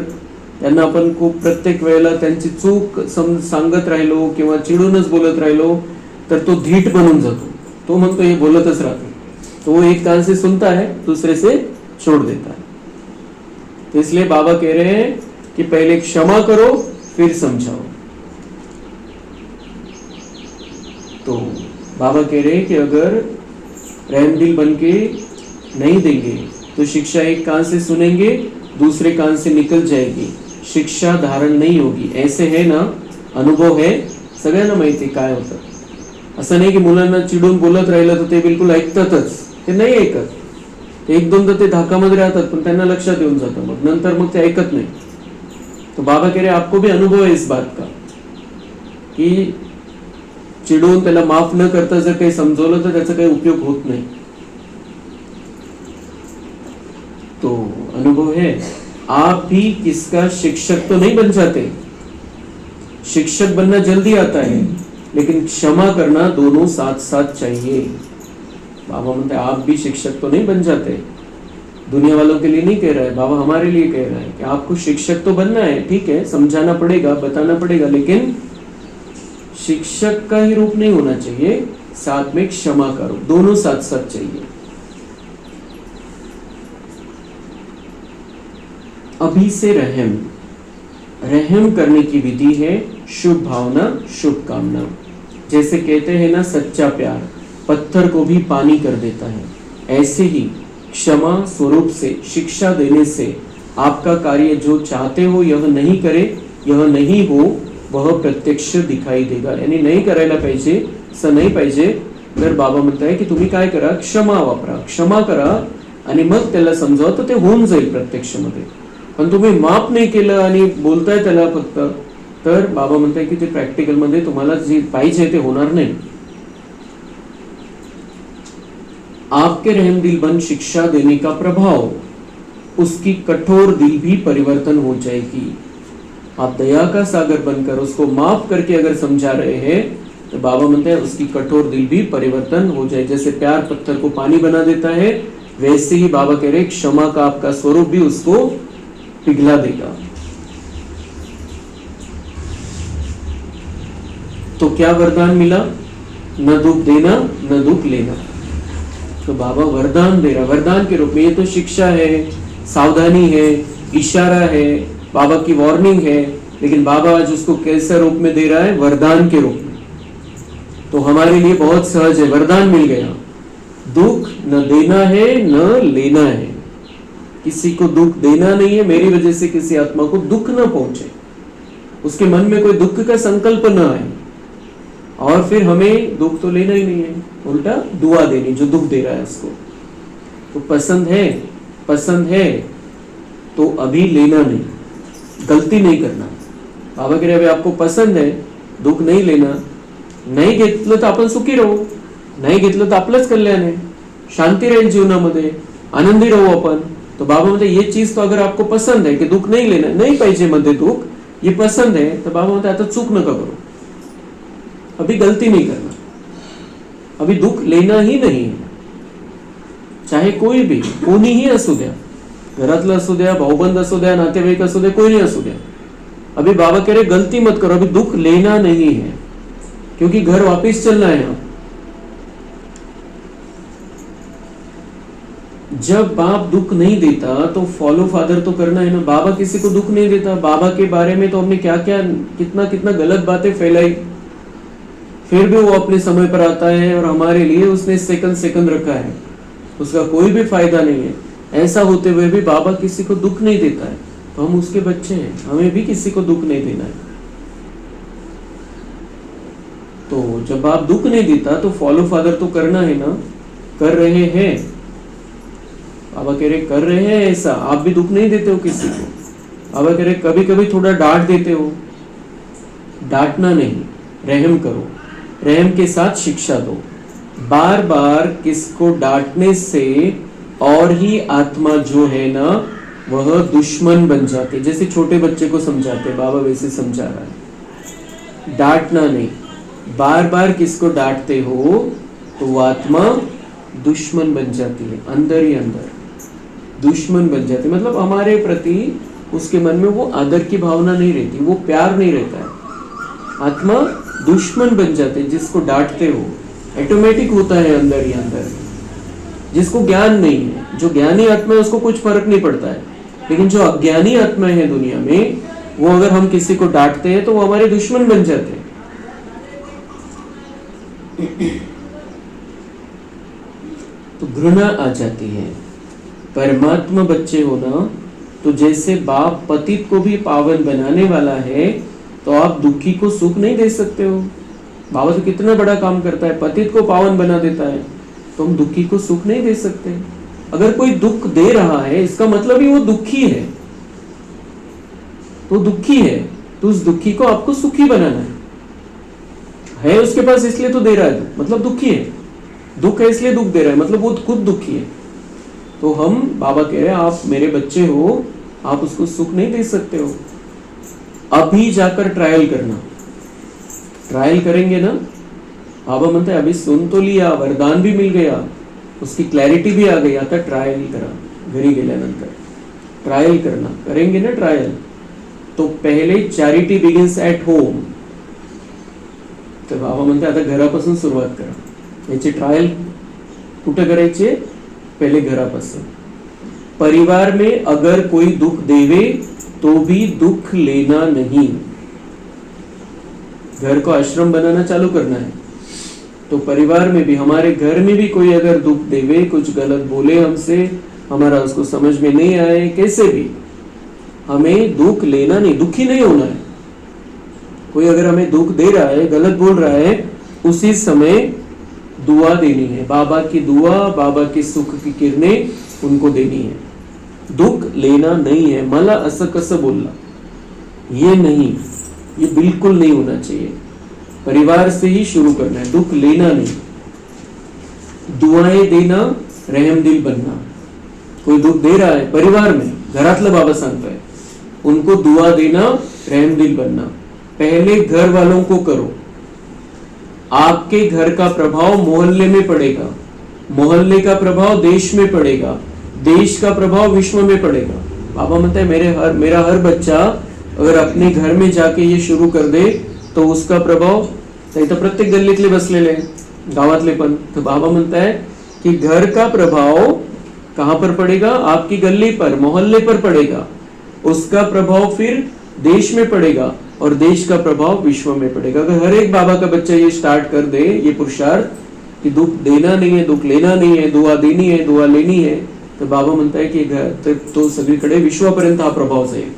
त्यांना आपण खूप प्रत्येक वेळेला त्यांची चूक सांगत राहिलो किंवा चिडूनच बोलत राहिलो तर तो धीट बनून जातो. तो म्हणतो हे बोलतच राहतो, तो एक कान से सुनता है, दूसरे से छोड़ देता है. तो इसलिए बाबा कह रहे हैं कि पहले क्षमा करो फिर समझाओ. तो बाबा कह रहे हैं कि अगर रहम दिल बन के नहीं देंगे तो शिक्षा एक कान से सुनेंगे, दूसरे कान से निकल जाएगी, शिक्षा धारण नहीं होगी. ऐसे है ना, अनुभव है, सगळ्यांना माहिती काय होतं. असं नाही की मुलांना चिडून बोलत राहिलं तर ते बिलकुल ऐकतातच, ते नाही ऐकत. एक दोनदा ते धाकामध्ये राहतात पण त्यांना लक्षात येऊन जातं, मग नंतर मग ते ऐकत नाही. तो बाबा कह रहे आपको भी अनुभव है इस बात का की चिडून त्याला माफ न करता जर काही समजवलं तर त्याचा काही उपयोग होत नाही. तो अनुभव है. आप भी किसका शिक्षक तो नहीं बन जाते, शिक्षक बनना जल्दी आता है, लेकिन क्षमा करना दोनों साथ साथ चाहिए. बाबा म्हणते आप भी शिक्षक तो नहीं बन जाते. दुनिया वालों के लिए नहीं कह रहा है बाबा, हमारे लिए कह रहा है कि आपको शिक्षक तो बनना है, ठीक है, समझाना पड़ेगा, बताना पड़ेगा, लेकिन शिक्षक का ही रूप नहीं होना चाहिए, साथ में क्षमा का रूप, दोनों साथ साथ चाहिए. अभी से रहम, रहम करने की विधि है शुभ भावना, शुभ कामना। जैसे कहते हैं ना, सच्चा प्यार पत्थर को भी पानी कर देता है, ऐसे ही क्षमा स्वरूप से, शिक्षा देने से आपका कार्य जो चाहते हो यह नहीं करे, यह नहीं हो, वह प्रत्यक्ष दिखाई देगा। यानी नाही करायला पाहिजे, असं नाही पाहिजे, तर बाबा म्हणताय की तुम्ही काय करा, क्षमा वापरा, क्षमा करा आणि मग त्याला समजावा, तर ते होऊन जाईल प्रत्यक्षमध्ये। पण तुम्ही माफ नाही केलं आणि बोलताय त्याला फक्त, तर बाबा म्हणताय की ते प्रॅक्टिकल मध्ये तुम्हाला जे पाहिजे ते होणार नाही। आपके रहम दिल बन शिक्षा देने का प्रभाव, उसकी कठोर दिल भी परिवर्तन हो जाएगी। आप दया का सागर बनकर उसको माफ करके अगर समझा रहे हैं, तो बाबा म्हणते हैं उसकी कठोर दिल भी परिवर्तन हो जाए। जैसे प्यार पत्थर को पानी बना देता है, वैसे ही बाबा कह रहे क्षमा का आपका स्वरूप भी उसको पिघला देगा। तो क्या वरदान मिला? न दुख देना, न दुख लेना। तो बाबा वरदान दे रहा, वरदान के रूप में। ये तो शिक्षा है, सावधानी है, इशारा है, बाबा की वार्निंग है, लेकिन बाबा आज उसको कैसे रूप में दे रहा है? वरदान के रूप में। तो हमारे लिए बहुत सहज है, वरदान मिल गया। दुख न देना है, न लेना है। किसी को दुख देना नहीं है, मेरी वजह से किसी आत्मा को दुख न पहुंचे, उसके मन में कोई दुख का संकल्प न आए, और फिर हमें दुख तो लेना ही नहीं है, उल्टा दुआ देनी जो दुख दे रहा है उसको। तो पसंद है तो अभी लेना नहीं, गलती नहीं करना। बाबा कह रहे अभी आपको पसंद है, दुख नहीं लेना, नाही घेतलं तर आपण सुखी राहू, नाही घेतलं तर आपलंच कल्याण आहे, शांती राहील जीवनामध्ये, आनंदी राहू आपण। तो बाबा म्हणते ये चीज तो अगर आपको पसंद है कि दुख नहीं लेना, नहीं पाहिजे मध्ये दुख, ये पसंद है, तो बाबा म्हणते आता चूक नका करू, अभी गलती नहीं करना, अभी दुख लेना ही नहीं है। चाहे कोई भी, कोणीही असू द्या, घरातलं असू द्या, भाऊबंद असू द्या, नातेवाईक असू द्या, कोई नहीं असू द्या, अभी बाबा कह रहे गलती मत करो, अभी दुख लेना नहीं है, क्योंकि घर वापस चलना है। जब बाप दुख नहीं देता तो फॉलो फादर तो करना है ना। बाबा किसी को दुख नहीं देता, बाबा के बारे में तो हमने क्या क्या कितना कितना गलत बातें फैलाई, फिर भी वो अपने समय पर आता है और हमारे लिए उसने सेकंड रखा है, उसका कोई भी फायदा नहीं है। ऐसा होते हुए भी बाबा किसी को दुख नहीं देता है, तो हम उसके बच्चे हैं, हमें भी किसी को दुख नहीं देना है। तो जब आप दुख नहीं देता तो फॉलो फादर तो करना है ना, कर रहे हैं, बाबा कह रहे कर रहे हैं ऐसा। आप भी दुख नहीं देते हो किसी को, बाबा कह रहे कभी कभी थोड़ा डांट देते हो, डांटना नहीं, रहम करो, रहम के साथ शिक्षा दो। बार बार किसको डांटने से और ही आत्मा जो है ना वह दुश्मन बन जाती, जैसे छोटे बच्चे को समझाते बाबा वैसे समझा रहा है। डांटना नहीं, बार बार किसको डांटते हो तो वो आत्मा दुश्मन बन जाती है, अंदर ही अंदर दुश्मन बन जाती है। मतलब हमारे प्रति उसके मन में वो आदर की भावना नहीं रहती, वो प्यार नहीं रहता है, आत्मा दुश्मन बन जाते हैं। जिसको डांटते हो ऑटोमेटिक होता है अंदर ही अंदर। जिसको ज्ञान नहीं है, जो ज्ञानी आत्मा है उसको कुछ फर्क नहीं पड़ता है, लेकिन जो अज्ञानी आत्मा है दुनिया में, वो अगर हम किसी को डांटते हैं तो वो हमारे दुश्मन बन जाते हैं। तो घृणा आ जाती है। परमात्मा बच्चे होना तो जैसे बाप पतित को भी पावन बनाने वाला है, तो आप दुखी को सुख नहीं दे सकते हो। बाबा तो कितना बड़ा काम करता है, पतित को पावन बना देता है, तो हम दुखी को सुख नहीं दे सकते। अगर कोई दुख दे रहा है इसका मतलब ही वो दुखी है, तो दुखी है, तो उस दुखी को आपको सुखी बनाना है उसके पास, इसलिए तो दे रहा है, मतलब दुखी है, दुख है इसलिए दुख दे रहा है, मतलब वो खुद दुखी है। तो हम बाबा कह रहे हैं आप मेरे बच्चे हो, आप उसको सुख नहीं दे सकते हो। अभी जाकर ट्रायल करना, ट्रायल करेंगे ना, बाबा म्हणते अभी सुन तो लिया, वरदान भी मिल गया, उसकी क्लॅरिटी भी आ गई, आता ट्रायल करा। घरी गेल्यानंतर ट्रायल करना, करेंगे ना ट्रायल, तो पहले चॅरिटी बिगिन्स ॲट होम। तर बाबा म्हणते आता घरापासून सुरुवात करा। याची ट्रायल कुठे करायची? पहले घरापासून। परिवार में अगर कोई दुख देवे तो भी दुख लेना नहीं। घर को आश्रम बनाना चालू करना है तो परिवार में भी, हमारे घर में भी कोई अगर दुख देवे, कुछ गलत बोले हमसे, हमारा उसको समझ में नहीं आए, कैसे भी हमें दुख लेना नहीं, दुखी नहीं होना है। कोई अगर हमें दुख दे रहा है, गलत बोल रहा है, उसी समय दुआ देनी है, बाबा की दुआ, बाबा की सुख की किरणें उनको देनी है। दुख लेना नहीं है, मला असं कसं बोलला, ये नहीं, ये बिल्कुल नहीं होना चाहिए। परिवार से ही शुरू करना है, दुख लेना नहीं, दुआएं देना, रहम दिल बनना। कोई दुख दे रहा है परिवार में, घरातलं बाबा सांगताय, उनको दुआ देना, रहम दिल बनना। पहले घर वालों को करो, आपके घर का प्रभाव मोहल्ले में पड़ेगा, मोहल्ले का प्रभाव देश में पड़ेगा, देश का प्रभाव विश्व में पड़ेगा। बाबा म्हणते हैं मेरा हर बच्चा अगर अपने घर में जाके ये शुरू कर दे तो उसका प्रभाव, तो प्रत्येक गल्लीतले बसलेले गावातले पण, तो बाबा म्हणता है कि घर का प्रभाव कहां पर पड़ेगा, आपकी गली पर, मोहल्ले पर पड़ेगा, उसका प्रभाव फिर देश में पड़ेगा और देश का प्रभाव विश्व में पड़ेगा। अगर हर एक बाबा का बच्चा ये स्टार्ट कर दे, ये पुरुषार्थ कि दुख देना नहीं है, दुख लेना नहीं है, दुआ देनी है, दुआ लेनी है, तो बाबा म्हणता है कि घर तो सगळीकडे विश्वापर्यंत हा प्रभाव जाईल।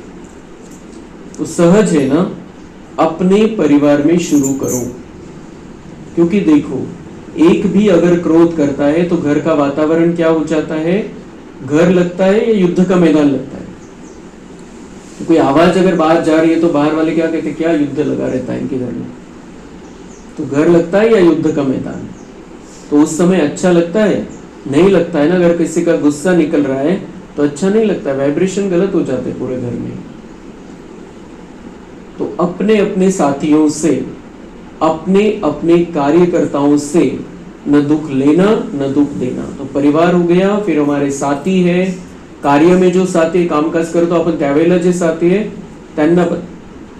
तो सहज है ना, अपने परिवार में शुरू करो। क्योंकि देखो, एक भी अगर क्रोध करता है तो घर का वातावरण क्या हो जाता है, घर लगता है या युद्ध का मैदान लगता है। तो कोई आवाज अगर बाहर जा रही है तो बाहर वाले क्या कहते हैं, क्या युद्ध लगा रहता है इनके घर में। तो घर लगता है या युद्ध का मैदान। तो उस समय अच्छा लगता है, नहीं लगता है ना। अगर किसी का गुस्सा निकल रहा है तो अच्छा नहीं लगता है, वाइब्रेशन गलत हो जाते पूरे घर में। तो अपने अपने साथियों से, अपने अपने कार्यकर्ताओं से न दुख लेना न दुख देना। तो परिवार हो गया, फिर हमारे साथी है, कार्य में जो साथी कामकाज करतो आपण त्यावेळेला जे साथी है त्यांना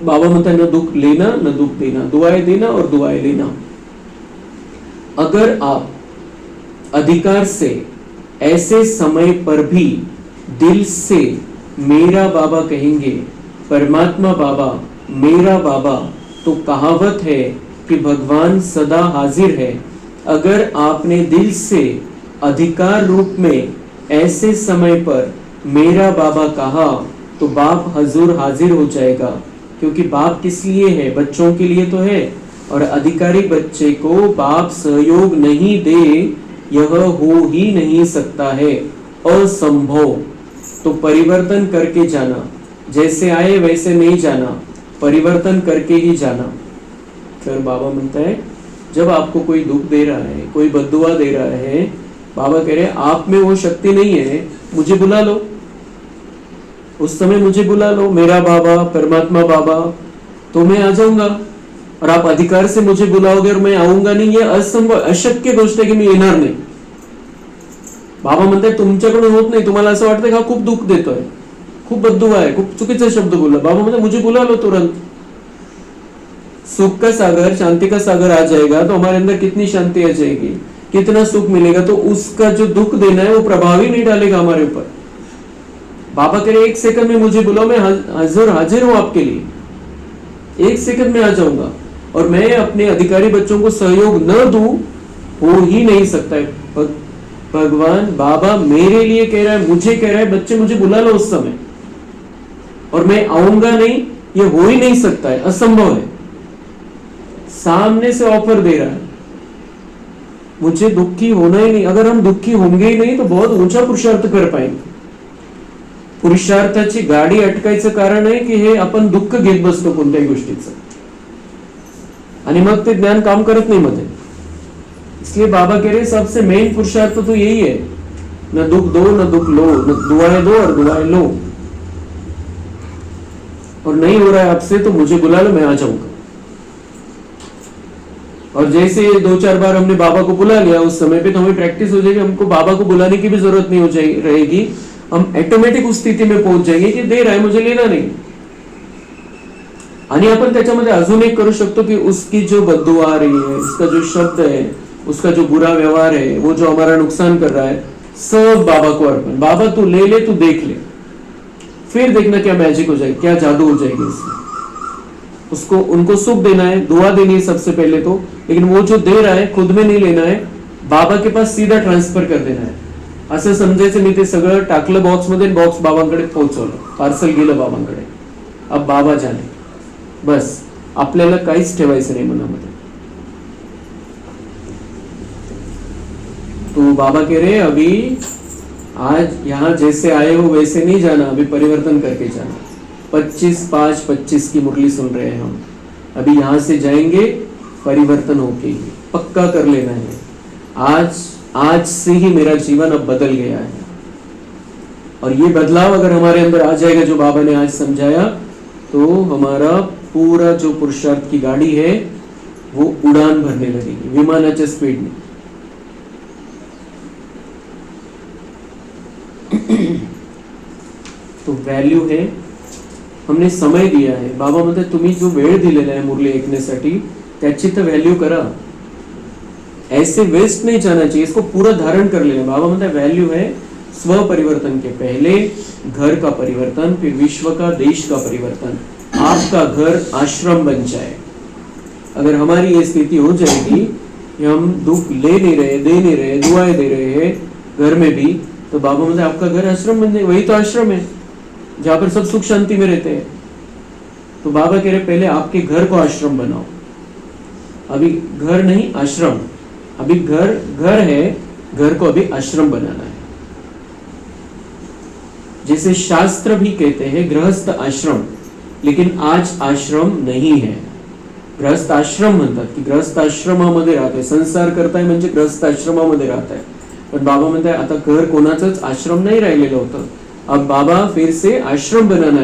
बाबा म्हणतात न दुख लेना न दुख देना, दुआएं देना और दुआएं लेना। अगर आप अधिकार से ऐसे समय पर भी दिल से मेरा बाबा कहेंगे, परमात्मा बाबा, मेरा बाबा, तो कहावत है कि भगवान सदा हाजिर है। अगर आपने दिल से अधिकार रूप में ऐसे समय पर मेरा बाबा कहा तो बाप हजूर हाजिर हो जाएगा। क्योंकि बाप किस लिए है, बच्चों के लिए तो है, और अधिकारी बच्चे को बाप सहयोग नहीं दे यह हो ही नहीं सकता है, असंभव। तो परिवर्तन करके जाना, जैसे आए वैसे नहीं जाना, परिवर्तन करके ही जाना। फिर बाबा म्हणता है जब आपको कोई दुख दे रहा है, कोई बद्दुआ दे रहा है, बाबा कह रहे हैं आप में वो शक्ति नहीं है, मुझे बुला लो, उस समय मुझे बुला लो, मेरा बाबा, परमात्मा बाबा, तो मैं आ जाऊंगा। और आप अधिकार से मुझे बुलाओगे और मैं आऊंगा नहीं, ये असंभव, अशक्य गोष्ट आहे की मी येणार नाही। बाबा म्हणतात तुमच्याकडून होत नाही, तुम्हाला असं वाटतं का खूप दुःख देतोय, खूप बद्दुआ आहे, खूप चुकीचा शब्द बोलला। बाबा म्हणतात मुझे बुला लो तुरंत। सुख का सागर, शांति का सागर आ जाएगा तो हमारे अंदर कितनी शांति आ जाएगी, कितना सुख मिलेगा। तो उसका जो दुख देना है वो प्रभाव ही नहीं डालेगा हमारे ऊपर। बाबा कह रहे एक सेकंड में मुझे बुलाओ, मैं हाजिर हूं आपके लिए, एक सेकंड में आ जाऊंगा। और मैं अपने अधिकारी बच्चों को सहयोग न दूं, हो ही नहीं सकता है। भगवान बाबा मेरे लिए कह रहा है, मुझे कह रहा है बच्चे मुझे बुला लो उस समय, और मैं आऊंगा नहीं, ये हो ही नहीं सकता है, असंभव है। सामने से ऑफर दे रहा है, मुझे दुखी होना ही नहीं। अगर हम दुखी होंगे ही नाही तो बहुत ऊंचा पुरुषार्थ कर पाएंगे। पुरुषार्थाची गाडी अटकायचं कारण आहे की हे आपण दुःख घेत बसतो कोणत्याही गोष्टीचं, आणि मग ते ज्ञान काम करत नाही मध्ये। इसलिए बाबा कह रहे सबसे मेन पुरुषार्थ तो यही है, न दुख दो न दुख लो, न दुआएं दो और दुआएं लो। और नहीं हो रहा है आपसे तो मुझे बुला लो, मैं आ जाऊंगा। और जैसे 2-4 बार हमने बाबा को बुला लिया उस समय पे, तो हमें प्रैक्टिस हो जाएगी, हमको बाबा को बुलाने की भी जरूरत नहीं हो जाएगी रहेगी। हम ऑटोमेटिक उस स्थिति में पहुंच जाएंगे कि दे रहा है मुझे लेना नहीं। आणि आपण त्याच्यामध्ये अजून एक करू शकतो कि उसकी जो बद्दुआ आ रही है, उसका जो शब्द है, उसका जो बुरा व्यवहार है, वो जो हमारा नुकसान कर रहा है, सब बाबा को अर्पण। बाबा तू ले ले, तू देख ले, फिर देखना क्या मैजिक हो जाएगी, क्या जादू हो जाएगी इसमें। उसको उनको सुख देना है, दुआ देनी है सबसे पहले तो, लेकिन वो जो दे रहा है खुद में नहीं लेना है, बाबा के पास सीधा ट्रान्सफर कर देना आहे. असं समजायचं मी ते सगळं टाकलं बॉक्समध्ये, बॉक्स बाबांकडे पोहोचवलं, पार्सल गेलं बाबांकडे. अब बाबा जाने, बस आपल्याला काहीच ठेवायचं नाही मनामध्ये. तो बाबा कह रहे अभी आज यहाँ जैसे आए हो वैसे नहीं जाना, अभी परिवर्तन करके जाना. 25/5/25 की मुरली सुन रहे हैं हम. अभी यहाँ से जाएंगे परिवर्तन होके ही, पक्का कर लेना है. आज से ही मेरा जीवन अब बदल गया है. और ये बदलाव अगर हमारे अंदर आ जाएगा जो बाबा ने आज समझाया, तो हमारा पूरा जो पुरुषार्थ की गाड़ी है वो उड़ान भरने लगेगी विमानाच्या स्पीड में. तो वैल्यू है, हमने समय दिया है. बाबा म्हणतात तुम्ही जो वेळ दिलेला आहे मुरली ऐकण्यासाठी त्याची तर व्हॅल्यू करा. ऐसे वेस्ट नहीं जाना चाहिए, इसको पूरा धारण कर लेना. बाबा म्हणतात वैल्यू है स्व परिवर्तन के पहले घर का परिवर्तन, फिर विश्व का, देश का परिवर्तन. आपका घर आश्रम बन जाए. अगर हमारी ये स्थिति हो जाएगी कि हम दुख ले नहीं रहे, दे नहीं रहे, दुआएं दे रहे हैं घर में भी, तो बाबा मतलब आपका घर आश्रम बन जाए. वही तो आश्रम है जहां पर सब सुख शांति में रहते हैं. तो बाबा कह रहे पहले आपके घर को आश्रम बनाओ. अभी घर नहीं आश्रम, अभी घर है, घर को अभी आश्रम बनाना है. जैसे शास्त्र भी कहते हैं गृहस्थ आश्रम, लेकिन आज आश्रम नहीं है. गृहस्थ आश्रम म्हणतात की गृहस्थ आश्रमामध्ये राहतोय, संसार करताय म्हणजे गृहस्थ आश्रमामध्ये राहताय. पण बाबा म्हणताय आता घर कोणाचंच आश्रम नहीं राहिलेलं होतं. अब बाबा फिर से आश्रम बनाना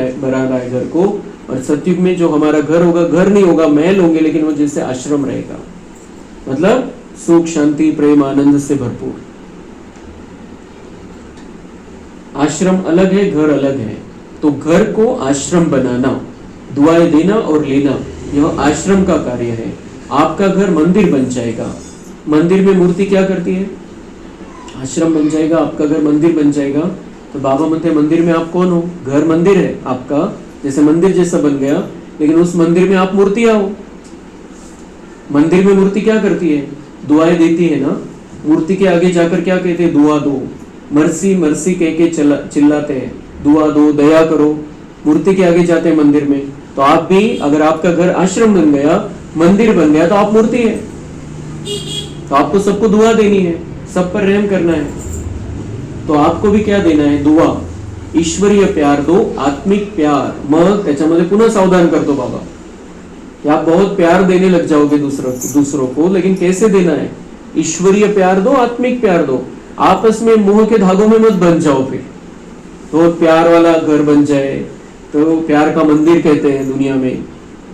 है घर को. और सतयुग में जो हमारा घर होगा, घर नहीं होगा, महल होंगे, लेकिन वो जैसे आश्रम रहेगा. मतलब सुख शांति प्रेम आनंद से भरपूर. आश्रम अलग है, घर अलग है. तो घर को आश्रम बनाना, दुआएं देना और लेना, यह आश्रम का कार्य है. आपका घर मंदिर बन जाएगा. मंदिर में मूर्ति क्या करती है? आश्रम बन जाएगा. आपका घर मंदिर बन जाएगा. तो बाबा म्हणते मंदिर में आप कौन हो? घर मंदिर है आपका, जैसे मंदिर जैसा बन गया, लेकिन उस मंदिर में आप मूर्तियां हो. मंदिर में मूर्ति क्या करती है? दुआएं देती है ना. मूर्ति के आगे जाकर क्या कहते हैं? दुआ दो, मर्सी मर्सी कह के चिल्लाते हैं, दुआ दो, दया करो. मूर्ति के आगे जाते हैं मंदिर में. तो आप भी, अगर आपका घर आश्रम बन गया, मंदिर बन गया, तो आप मूर्ति है. तो आपको सबको दुआ देनी है, सब पर रहम करना है. तो आपको भी क्या देना है? दुआ. ईश्वरीय प्यार दो, आत्मिक प्यार. मग त्याच्यामध्ये पुन्हा सावधान करतो बाबा कि आप बहुत प्यार देने लग जाओगे दूसरों को, लेकिन कैसे देना है? ईश्वरीय प्यार दो, आत्मिक प्यार दो. आपस में मोह के धागों में मत बन जाओ. फिर तो प्यार वाला घर बन जाए, तो प्यार का मंदिर कहते हैं दुनिया में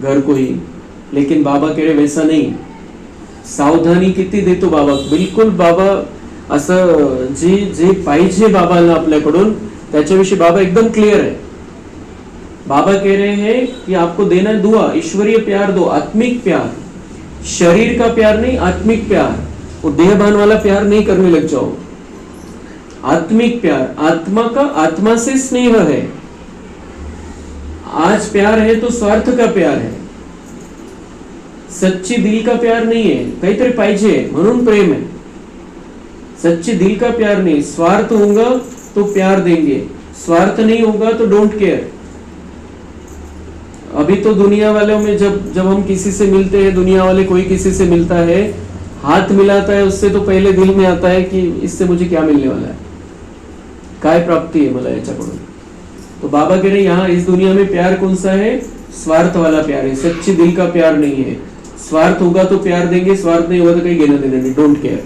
घर को ही. लेकिन बाबा कह रहे वैसा नहीं. सावधानी किती देतो बाबा. बिलकुल बाबा असं जे पाहिजे बाबांना आपल्याकडून त्याच्याविषयी बाबा एकदम क्लियर है. बाबा कह रहे हैं कि आपको देना है दुआ, ईश्वरीय प्यार दो, आत्मिक प्यार. शरीर का प्यार नहीं, आत्मिक प्यार. वो देहभान वाला प्यार नहीं करने लग जाओ. आत्मिक प्यार, आत्मा का आत्मा से स्नेह है. आज प्यार है तो स्वार्थ का प्यार है, सच्ची दिल का प्यार नहीं है. काहीतरी पाहिजे म्हणून प्रेम है. सच्चे दिल का प्यार नहीं. स्वार्थ होगा तो प्यार देंगे, स्वार्थ नहीं होगा तो डोंट केयर. अभी तो दुनिया वालों में जब हम किसी से मिलते हैं, दुनिया वाले कोई किसी से मिलता है, हाथ मिलाता है, उससे तो पहले दिल में आता है कि इससे मुझे क्या मिलने वाला है, काय प्राप्ति है मला याच्याकडून. तो बाबा कह रहे यहाँ इस दुनिया में प्यार कौन सा है? स्वार्थ वाला प्यार है, सच्ची दिल का प्यार नहीं है. स्वार्थ होगा तो प्यार देंगे, स्वार्थ नहीं होगा तो कहीं घेना देना नहीं, डोंट केयर.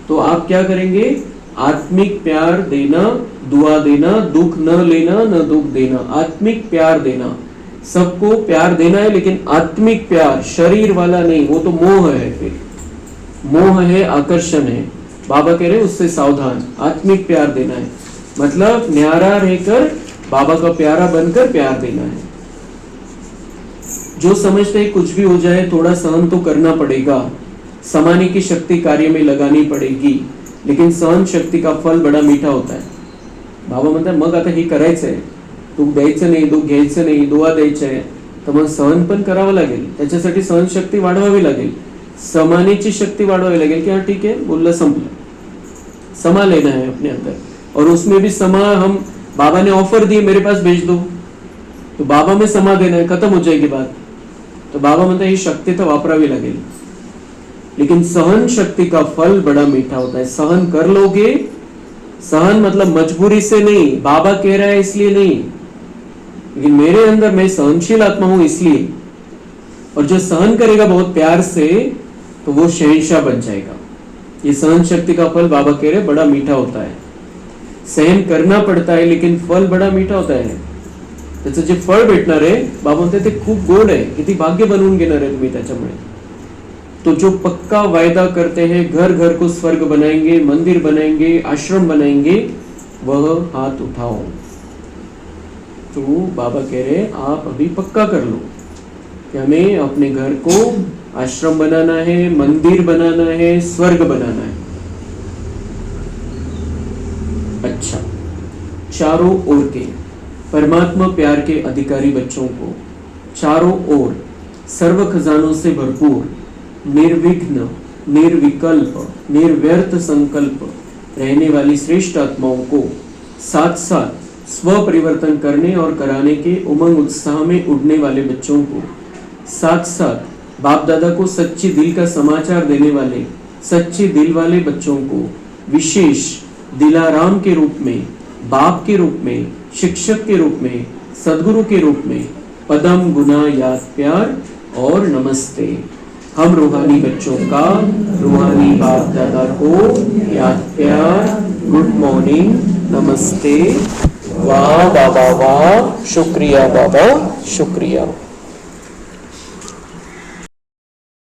तो आप क्या करेंगे? आत्मिक प्यार देना, दुआ देना, दुख न लेना, न दुख देना. आत्मिक प्यार देना, सबको प्यार देना है, लेकिन आत्मिक प्यार, शरीर वाला नहीं. वो तो मोह है. फिर मोह है, आकर्षण है. बाबा कह रहे उससे सावधान. आत्मिक प्यार देना है, मतलब न्यारा रहकर बाबा का प्यारा बनकर प्यार देना है. जो समझते हैं कुछ भी हो जाए थोड़ा सहन तो करना पड़ेगा, समाने की शक्ति कार्य में लगानी पड़ेगी, लेकिन सहन शक्ति का फल बड़ा मीठा होता है. बाबा म्हणतात मग आता हे करायचंय, दुःख द्यायचं नाही, दुःख घ्यायचं नाही, दुआ द्यायचंय, तर मग सहन पण करावं लागेल. त्याच्यासाठी सहनशक्ती वाढवावी लागेल, समानेची शक्ती वाढवावी लागेल की हाँ ठीक है बोलना संपला, समा लेना है अपने अंदर. और उसमें भी समा हम, बाबा ने ऑफर दी मेरे पास भेज दो, तो बाबा में समा देना है, खत्म हो जाएगी बात. तो बाबा म्हणतात ही शक्ती तर वापरावी लागेल. लेकिन सहन शक्ति का फल बड़ा मीठा होता है. सहन कर लोगे, सहन मतलब मजबूरी से नहीं, बाबा कह रहा है इसलिए नहीं, लेकिन मेरे अंदर मैं सहनशील आत्मा हूं इसलिए. और जो सहन करेगा बहुत प्यार से, तो वो शहंशाह बन जाएगा. ये सहन शक्ति का फल बाबा कह रहे बड़ा मीठा होता है. सहन करना पड़ता है लेकिन फल बड़ा मीठा होता है. त्याचं जे फळ भेटणार आहे, बाबा म्हणते ते खूप गोड आहे. किती भाग्य बनवून घेणार आहे तुम्ही त्याच्यामुळे. तो जो पक्का वायदा करते हैं, घर घर को स्वर्ग बनाएंगे, मंदिर बनाएंगे, आश्रम बनाएंगे, वह हाथ उठाओ. तो बाबा कह रहे आप अभी पक्का कर लो कि हमें अपने घर को आश्रम बनाना है, मंदिर बनाना है, स्वर्ग बनाना है. अच्छा, चारों ओर के परमात्मा प्यार के अधिकारी बच्चों को चारों ओर सर्व खजानों से भरपूर, निर्विघ्न, निर्विकल्प, निर्व्यर्थ संकल्प रहने वाली श्रेष्ठ आत्माओं को साथ साथ स्व परिवर्तन करने और कराने के उमंग उत्साह में उड़ने वाले बच्चों को, साथ साथ बाप दादा को सच्ची दिल का समाचार देने वाले सच्चे दिल वाले बच्चों को विशेष दिलाराम के रूप में, बाप के रूप में, शिक्षक के रूप में, सदगुरु के रूप में पदम गुना याद प्यार और नमस्ते. हम रूहानी बच्चों का रूहानी बाप दादा को याद प्यार, गुड मॉर्निंग, नमस्ते. वाह बाबा वाह, शुक्रिया बाबा, शुक्रिया.